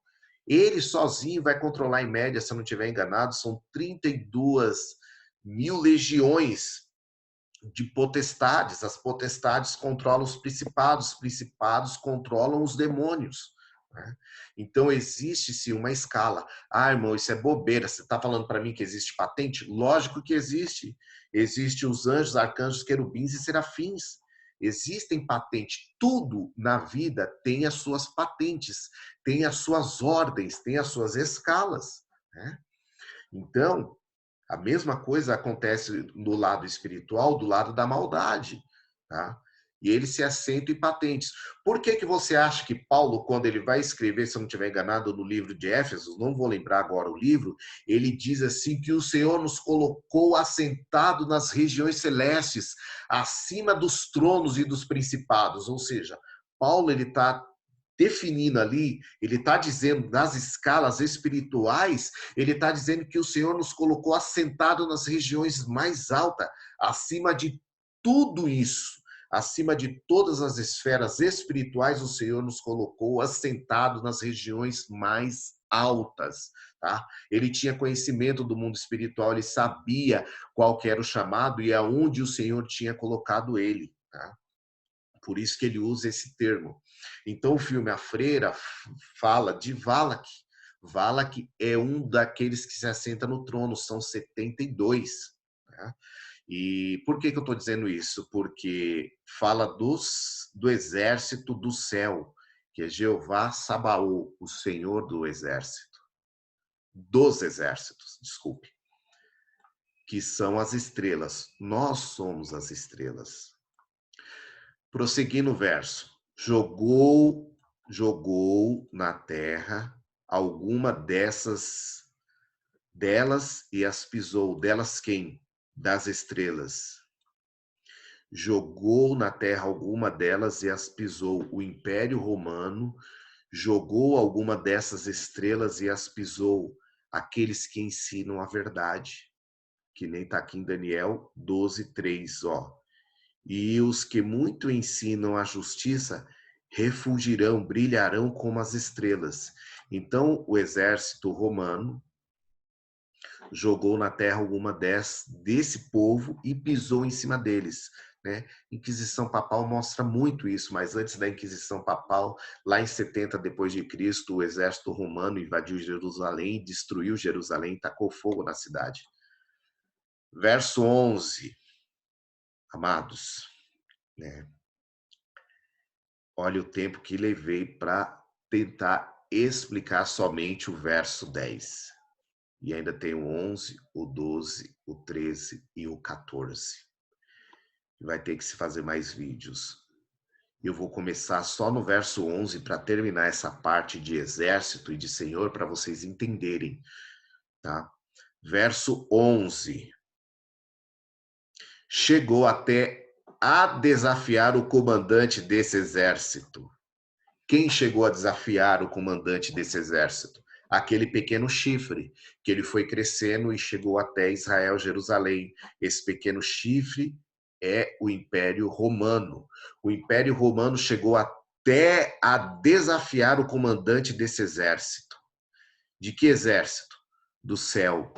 Ele sozinho vai controlar, em média, se eu não estiver enganado, são 32 mil legiões de potestades. As potestades controlam os principados controlam os demônios. Né? Então, existe-se uma escala. Ah, irmão, isso é bobeira. Você está falando para mim que existe patente? Lógico que existe. Existem os anjos, arcanjos, querubins e serafins. Existem patentes. Tudo na vida tem as suas patentes, tem as suas ordens, tem as suas escalas. Né? Então, a mesma coisa acontece no lado espiritual, do lado da maldade, tá? E eles se assentam em patentes. Por que que você acha que Paulo, quando ele vai escrever, se eu não estiver enganado, no livro de Éfeso, não vou lembrar agora o livro, ele diz assim que o Senhor nos colocou assentado nas regiões celestes, acima dos tronos e dos principados. Ou seja, Paulo ele está definindo ali, ele está dizendo nas escalas espirituais, ele está dizendo que o Senhor nos colocou assentado nas regiões mais altas, acima de tudo isso, acima de todas as esferas espirituais, o Senhor nos colocou assentado nas regiões mais altas. Tá? Ele tinha conhecimento do mundo espiritual, ele sabia qual que era o chamado e aonde o Senhor tinha colocado ele. Tá? Por isso que ele usa esse termo. Então, o filme A Freira fala de Valak. Valak é um daqueles que se assenta no trono, são 72. Né? E por que que eu estou dizendo isso? Porque fala do exército do céu, que é Jeová Sabaô, o Senhor do exército. Dos exércitos, desculpe. Que são as estrelas. Nós somos as estrelas. Prosseguindo o verso. Jogou na terra alguma delas e as pisou. Delas quem? Das estrelas. Jogou na terra alguma delas e as pisou. O Império Romano jogou alguma dessas estrelas e as pisou. Aqueles que ensinam a verdade. Que nem está aqui em Daniel 12:3, ó. E os que muito ensinam a justiça refulgirão, brilharão como as estrelas. Então, o exército romano jogou na terra alguma desse povo e pisou em cima deles. Né? Inquisição papal mostra muito isso, mas antes da Inquisição papal, lá em 70 depois de Cristo, o exército romano invadiu Jerusalém, destruiu Jerusalém, tacou fogo na cidade. Verso 11, amados, né? Olha o tempo que levei para tentar explicar somente o verso 10. E ainda tem o 11, o 12, o 13 e o 14. Vai ter que se fazer mais vídeos. Eu vou começar só no verso 11 para terminar essa parte de exército e de Senhor para vocês entenderem, tá? Verso 11. Chegou até a desafiar o comandante desse exército. Quem chegou a desafiar o comandante desse exército? Aquele pequeno chifre, que ele foi crescendo e chegou até Israel, Jerusalém. Esse pequeno chifre é o Império Romano. O Império Romano chegou até a desafiar o comandante desse exército. De que exército? Do céu.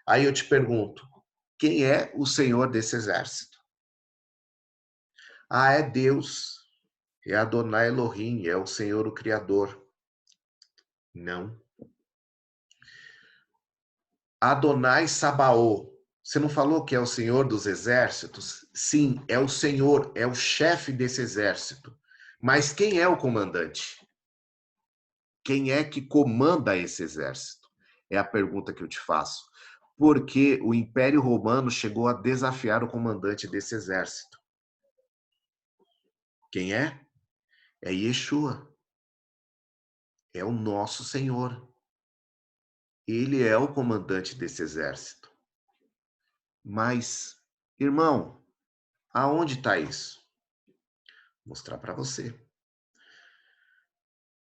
Aí eu te pergunto, quem é o senhor desse exército? Ah, é Deus. É Adonai Elohim, é o Senhor, o Criador. Não. Adonai Sabaô. Você não falou que é o Senhor dos exércitos? Sim, é o Senhor, é o chefe desse exército. Mas quem é o comandante? Quem é que comanda esse exército? É a pergunta que eu te faço. Porque o Império Romano chegou a desafiar o comandante desse exército. Quem é? É Yeshua. É o nosso Senhor. Ele é o comandante desse exército. Mas, irmão, aonde está isso? Vou mostrar para você.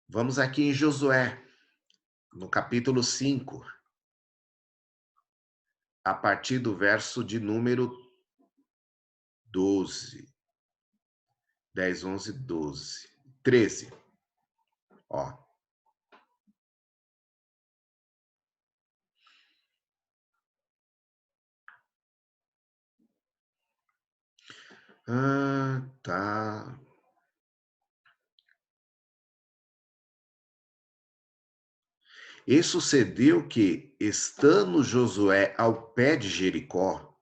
Vamos aqui em Josué, no capítulo 5, a partir do verso de número 12. 10, 11, 12. 13. Ó. Ah, tá. E sucedeu que, estando Josué ao pé de Jericó,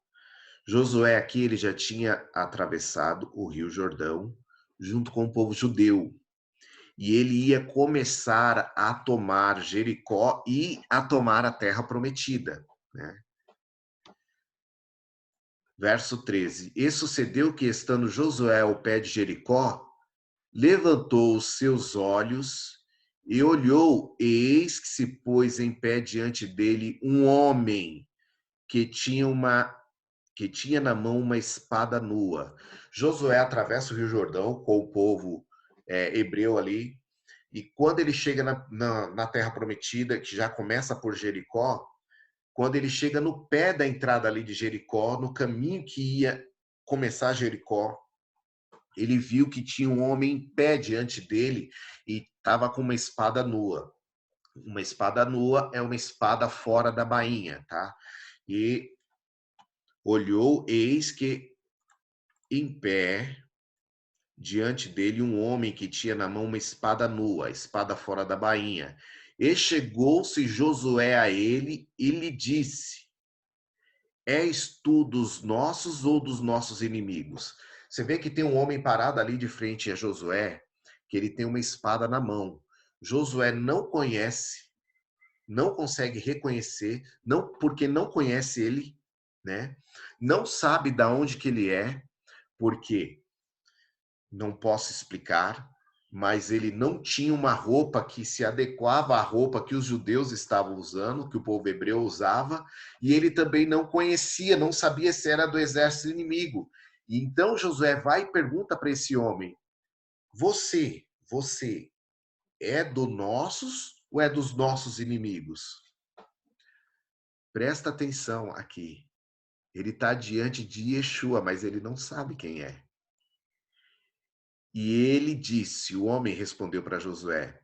Josué aqui ele já tinha atravessado o Rio Jordão junto com o povo judeu. E ele ia começar a tomar Jericó e a tomar a terra prometida, né? Verso 13. E sucedeu que, estando Josué ao pé de Jericó, levantou os seus olhos e olhou, e eis que se pôs em pé diante dele um homem que tinha na mão uma espada nua. Josué atravessa o Rio Jordão com o povo hebreu ali, e quando ele chega na Terra Prometida, que já começa por Jericó, quando ele chega no pé da entrada ali de Jericó, no caminho que ia começar Jericó, ele viu que tinha um homem em pé diante dele e estava com uma espada nua. Uma espada nua é uma espada fora da bainha, tá? E olhou, eis que em pé diante dele um homem que tinha na mão uma espada nua, espada fora da bainha. E chegou-se Josué a ele e lhe disse: És tu dos nossos ou dos nossos inimigos? Você vê que tem um homem parado ali de frente a Josué, que ele tem uma espada na mão. Josué não conhece, não consegue reconhecer, não porque não conhece ele, né? Não sabe da onde que ele é, porque não posso explicar, mas ele não tinha uma roupa que se adequava à roupa que os judeus estavam usando, que o povo hebreu usava, e ele também não conhecia, não sabia se era do exército inimigo. E então Josué vai e pergunta para esse homem: você é dos nossos ou é dos nossos inimigos? Presta atenção aqui. Ele está diante de Yeshua, mas ele não sabe quem é. E ele disse, o homem respondeu para Josué: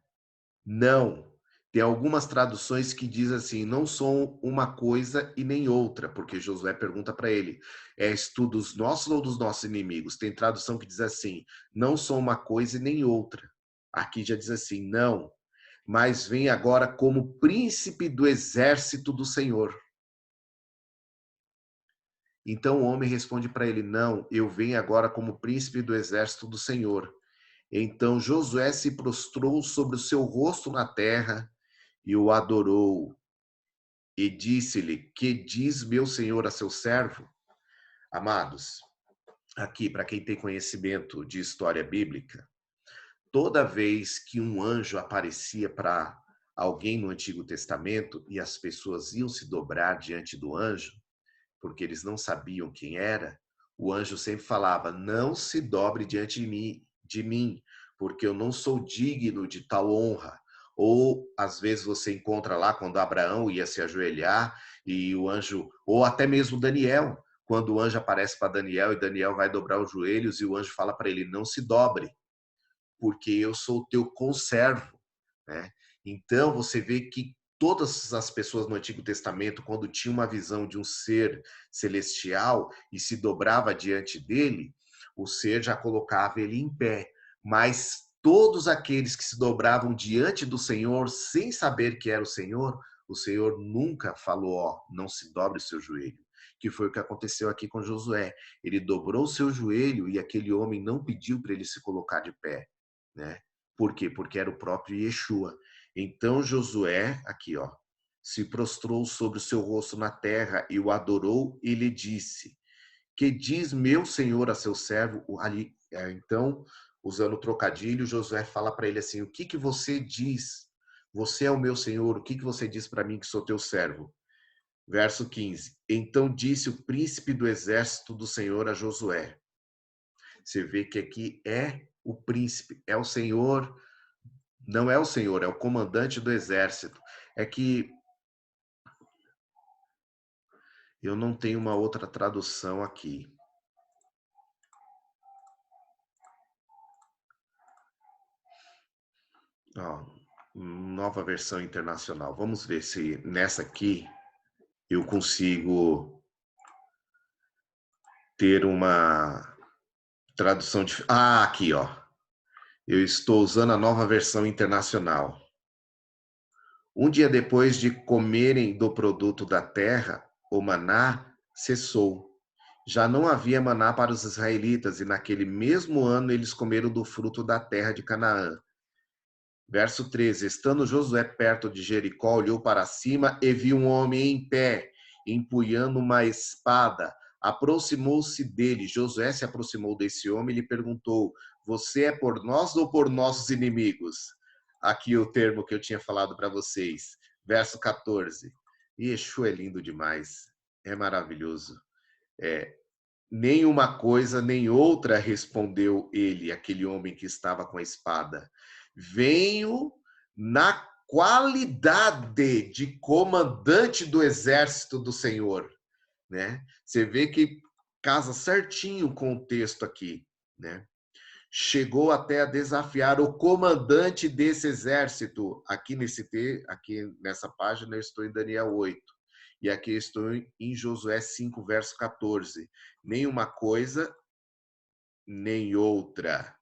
não. Tem algumas traduções que diz assim: não sou uma coisa e nem outra, porque Josué pergunta para ele: és tu dos nossos ou dos nossos inimigos? Tem tradução que diz assim: não sou uma coisa e nem outra. Aqui já diz assim: não, mas vem agora como príncipe do exército do Senhor. Então o homem responde para ele: não, eu venho agora como príncipe do exército do Senhor. Então Josué se prostrou sobre o seu rosto na terra e o adorou. E disse-lhe: que diz meu senhor a seu servo? Amados, aqui, para quem tem conhecimento de história bíblica, toda vez que um anjo aparecia para alguém no Antigo Testamento e as pessoas iam se dobrar diante do anjo, porque eles não sabiam quem era, o anjo sempre falava: não se dobre diante de mim, porque eu não sou digno de tal honra. Ou às vezes você encontra lá quando Abraão ia se ajoelhar e o anjo, ou até mesmo Daniel, quando o anjo aparece para Daniel e Daniel vai dobrar os joelhos e o anjo fala para ele: não se dobre, porque eu sou o teu conservo, né? Então você vê que todas as pessoas no Antigo Testamento, quando tinham uma visão de um ser celestial e se dobrava diante dele, o ser já colocava ele em pé. Mas todos aqueles que se dobravam diante do Senhor sem saber que era o Senhor nunca falou: ó, não se dobre o seu joelho. Que foi o que aconteceu aqui com Josué. Ele dobrou o seu joelho e aquele homem não pediu para ele se colocar de pé, né? Por quê? Porque era o próprio Yeshua. Então Josué, aqui ó, se prostrou sobre o seu rosto na terra e o adorou e lhe disse: que diz meu senhor a seu servo? Ali, então, usando o trocadilho, Josué fala para ele assim: o que que você diz? Você é o meu senhor, o que que você diz para mim que sou teu servo? Verso 15. Então disse o príncipe do exército do Senhor a Josué. Você vê que aqui é o príncipe, é o Senhor, não é o Senhor, é o comandante do exército. É que eu não tenho uma outra tradução aqui. Ó, nova versão internacional. Vamos ver se nessa aqui eu consigo ter uma. Tradução de... Ah, aqui, ó. Eu estou usando a nova versão internacional. Um dia depois de comerem do produto da terra, o maná cessou. Já não havia maná para os israelitas, e naquele mesmo ano eles comeram do fruto da terra de Canaã. Verso 13: Estando Josué perto de Jericó, olhou para cima e viu um homem em pé, empunhando uma espada. Aproximou-se dele. Josué se aproximou desse homem e lhe perguntou: Você é por nós ou por nossos inimigos? Aqui o termo que eu tinha falado para vocês. Verso 14. Yeshua é lindo demais. É maravilhoso. Nem uma coisa nem outra, respondeu ele, aquele homem que estava com a espada. Venho na qualidade de comandante do exército do Senhor, né? Você vê que casa certinho com o texto aqui, né? Chegou até a desafiar o comandante desse exército. Aqui nessa página eu estou em Daniel 8. E aqui estou em Josué 5, verso 14. Nem uma coisa, nem outra,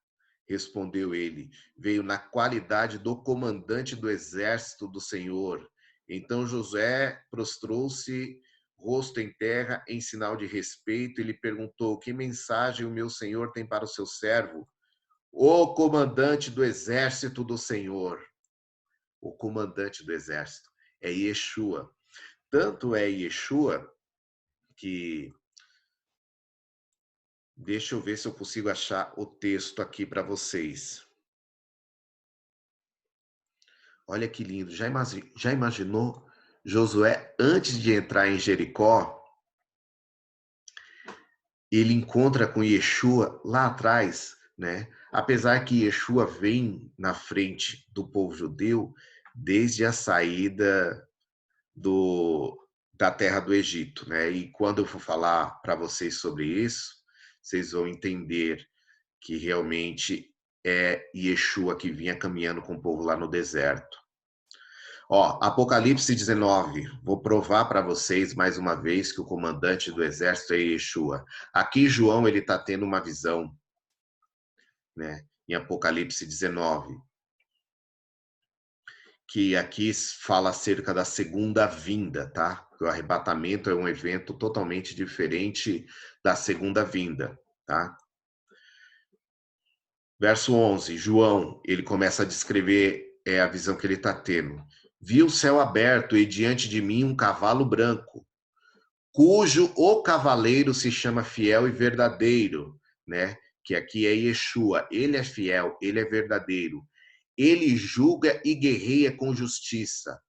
respondeu ele. Veio na qualidade do comandante do exército do Senhor. Então Josué prostrou-se, rosto em terra, em sinal de respeito, e lhe perguntou: Que mensagem o meu senhor tem para o seu servo? O comandante do exército do Senhor. O comandante do exército é Yeshua. Tanto é Yeshua que... Deixa eu ver se eu consigo achar o texto aqui para vocês. Olha que lindo. Já imaginou Josué, antes de entrar em Jericó, ele encontra com Yeshua lá atrás, né? Apesar que Yeshua vem na frente do povo judeu desde a saída da terra do Egito, né? E quando eu for falar para vocês sobre isso, vocês vão entender que realmente é Yeshua que vinha caminhando com o povo lá no deserto. Ó, Apocalipse 19. Vou provar para vocês mais uma vez que o comandante do exército é Yeshua. Aqui João ele está tendo uma visão, né? Em Apocalipse 19, que aqui fala acerca da segunda vinda, tá? O arrebatamento é um evento totalmente diferente da segunda vinda, tá? Verso 11, João, ele começa a descrever a visão que ele está tendo. Vi o céu aberto e diante de mim um cavalo branco, cujo o cavaleiro se chama Fiel e Verdadeiro, né? Que aqui é Yeshua. Ele é fiel, ele é verdadeiro. Ele julga e guerreia com justiça.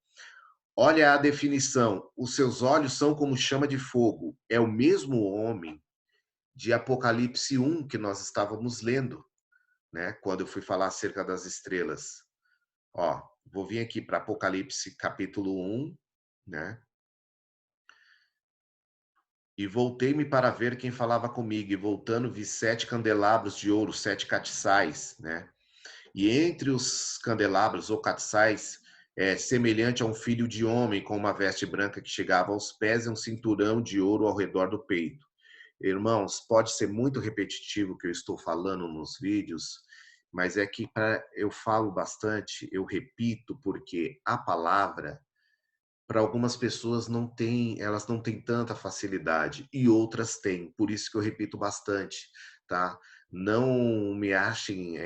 Olha a definição. Os seus olhos são como chama de fogo. É o mesmo homem de Apocalipse 1 que nós estávamos lendo, né? Quando eu fui falar acerca das estrelas. Ó, vou vir aqui para Apocalipse capítulo 1, né? E voltei-me para ver quem falava comigo, e voltando vi 7 candelabros de ouro, 7 catiçais, né? E entre os candelabros ou catiçais, semelhante a um filho de homem com uma veste branca que chegava aos pés e um cinturão de ouro ao redor do peito. Irmãos, pode ser muito repetitivo o que eu estou falando nos vídeos, mas é que eu falo bastante, eu repito, porque a palavra, para algumas pessoas elas não têm tanta facilidade e outras têm, por isso que eu repito bastante, tá? Não me achem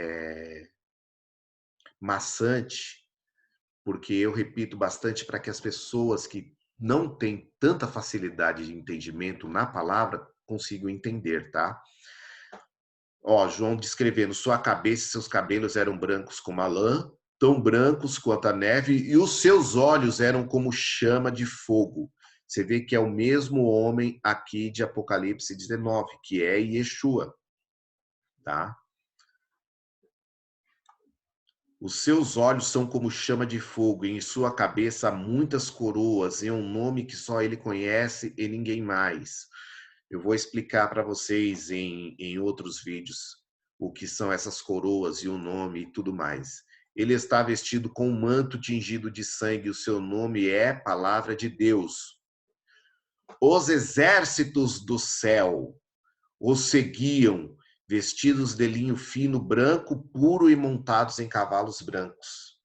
maçante, porque eu repito bastante para que as pessoas que não têm tanta facilidade de entendimento na palavra consigam entender, tá? Ó, João descrevendo, sua cabeça e seus cabelos eram brancos como a lã, tão brancos quanto a neve, e os seus olhos eram como chama de fogo. Você vê que é o mesmo homem aqui de Apocalipse 19, que é Yeshua, tá? Os seus olhos são como chama de fogo, e em sua cabeça há muitas coroas, e um nome que só ele conhece e ninguém mais. Eu vou explicar para vocês em outros vídeos o que são essas coroas e o nome e tudo mais. Ele está vestido com um manto tingido de sangue, o seu nome é Palavra de Deus. Os exércitos do céu o seguiam vestidos de linho fino, branco, puro e montados em cavalos brancos.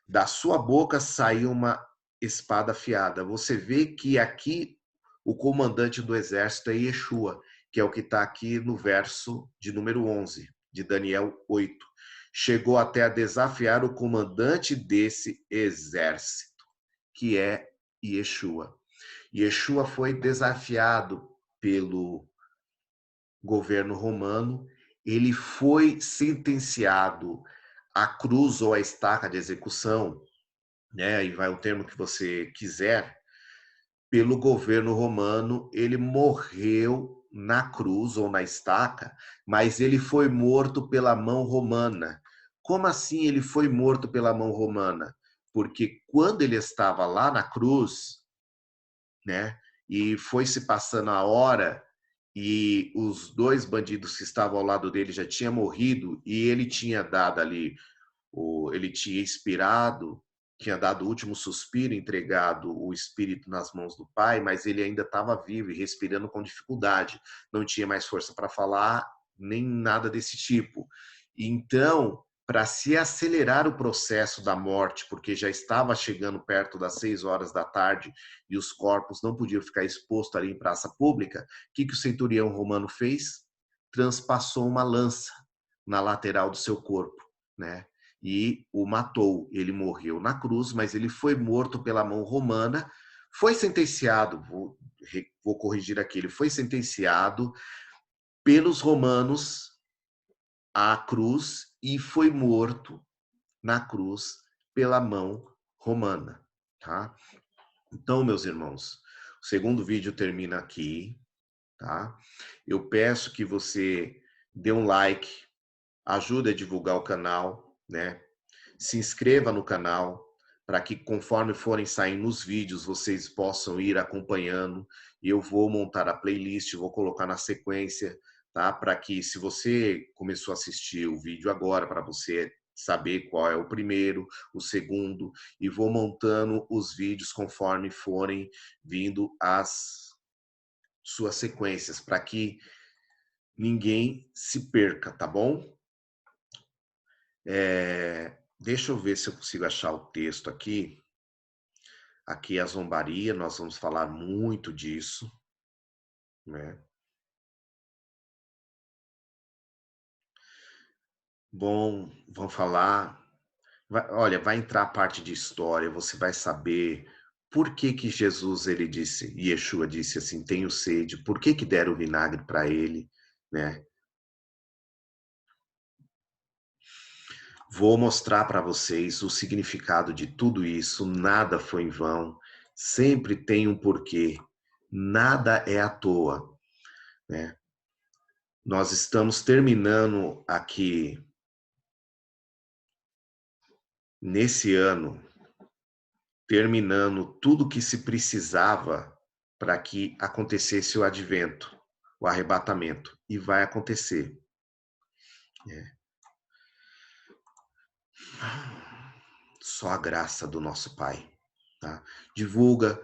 Da sua boca saiu uma espada afiada. Você vê que aqui o comandante do exército é Yeshua, que é o que está aqui no verso de número 11, de Daniel 8. Chegou até a desafiar o comandante desse exército, que é Yeshua. Yeshua foi desafiado pelo governo romano, ele foi sentenciado à cruz ou à estaca de execução, né? Aí vai o termo que você quiser, pelo governo romano, ele morreu na cruz ou na estaca, mas ele foi morto pela mão romana. Como assim ele foi morto pela mão romana? Porque quando ele estava lá na cruz, né, e foi se passando a hora e os dois bandidos que estavam ao lado dele já tinham morrido e ele tinha dado ali, ele tinha expirado, tinha dado o último suspiro, entregado o espírito nas mãos do Pai, mas ele ainda estava vivo e respirando com dificuldade, não tinha mais força para falar, nem nada desse tipo. Então, para se acelerar o processo da morte, porque já estava chegando perto das 6 horas da tarde e os corpos não podiam ficar expostos ali em praça pública, o que o centurião romano fez? Transpassou uma lança na lateral do seu corpo, né? E o matou. Ele morreu na cruz, mas ele foi morto pela mão romana, foi sentenciado, vou corrigir aqui, ele foi sentenciado pelos romanos à cruz e foi morto na cruz pela mão romana, tá? Então, meus irmãos, o segundo vídeo termina aqui, tá? Eu peço que você dê um like, ajude a divulgar o canal, né? Se inscreva no canal para que conforme forem saindo os vídeos, vocês possam ir acompanhando. Eu vou montar a playlist, vou colocar na sequência, tá? Para que se você começou a assistir o vídeo agora, para você saber qual é o primeiro, o segundo, e vou montando os vídeos conforme forem vindo as suas sequências, para que ninguém se perca, tá bom? Deixa eu ver se eu consigo achar o texto aqui. Aqui é a zombaria, nós vamos falar muito disso, né? Bom, vamos falar. Olha, vai entrar a parte de história, você vai saber por que que Jesus ele disse, Yeshua disse assim, tenho sede, por que que deram o vinagre para ele, né? Vou mostrar para vocês o significado de tudo isso, nada foi em vão, sempre tem um porquê, nada é à toa, né? Nós estamos terminando aqui nesse ano, terminando tudo que se precisava para que acontecesse o advento, o arrebatamento, e vai acontecer. Só a graça do nosso Pai. Tá? Divulga,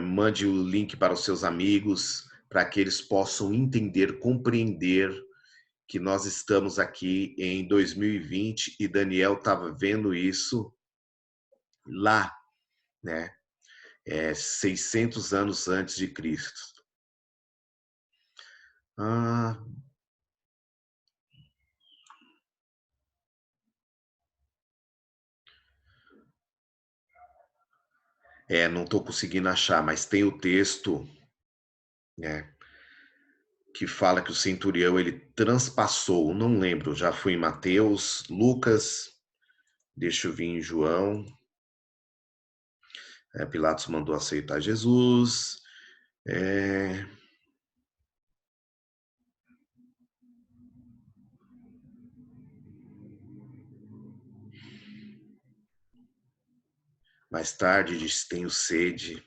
mande o link para os seus amigos, para que eles possam entender, compreender que nós estamos aqui em 2020 e Daniel estava vendo isso lá, né? 600 anos antes de Cristo. Ah, não estou conseguindo achar, mas tem o texto, né, que fala que o centurião ele transpassou, não lembro, já fui em Mateus, Lucas, deixa eu vir em João. Pilatos mandou aceitar Jesus. Mais tarde disse: tenho sede.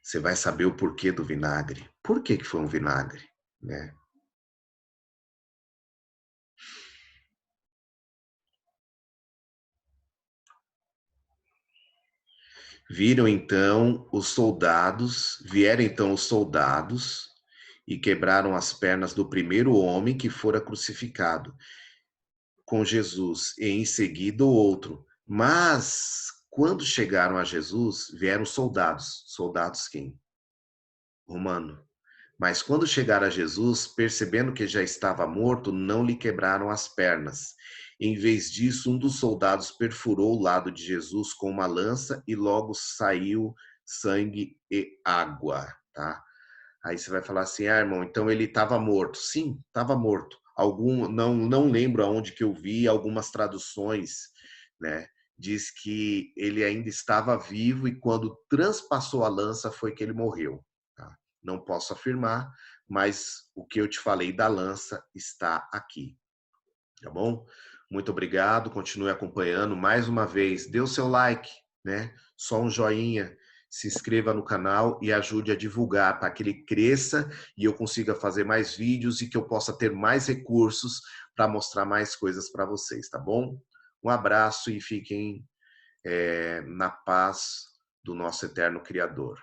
Você vai saber o porquê do vinagre. Por que que foi um vinagre, né? Vieram então os soldados e quebraram as pernas do primeiro homem que fora crucificado com Jesus, e em seguida o outro. Mas, quando chegaram a Jesus, vieram soldados. Soldados quem? Romano. Mas quando chegaram a Jesus, percebendo que já estava morto, não lhe quebraram as pernas. Em vez disso, um dos soldados perfurou o lado de Jesus com uma lança e logo saiu sangue e água, tá? Aí você vai falar assim, irmão, então ele estava morto. Sim, estava morto. Não lembro aonde que eu vi algumas traduções, né? Diz que ele ainda estava vivo e quando transpassou a lança foi que ele morreu. Tá? Não posso afirmar, mas o que eu te falei da lança está aqui. Tá bom? Muito obrigado, continue acompanhando. Mais uma vez, dê o seu like, né? Só um joinha, se inscreva no canal e ajude a divulgar para que ele cresça e eu consiga fazer mais vídeos e que eu possa ter mais recursos para mostrar mais coisas para vocês, tá bom? Um abraço e fiquem na paz do nosso eterno Criador.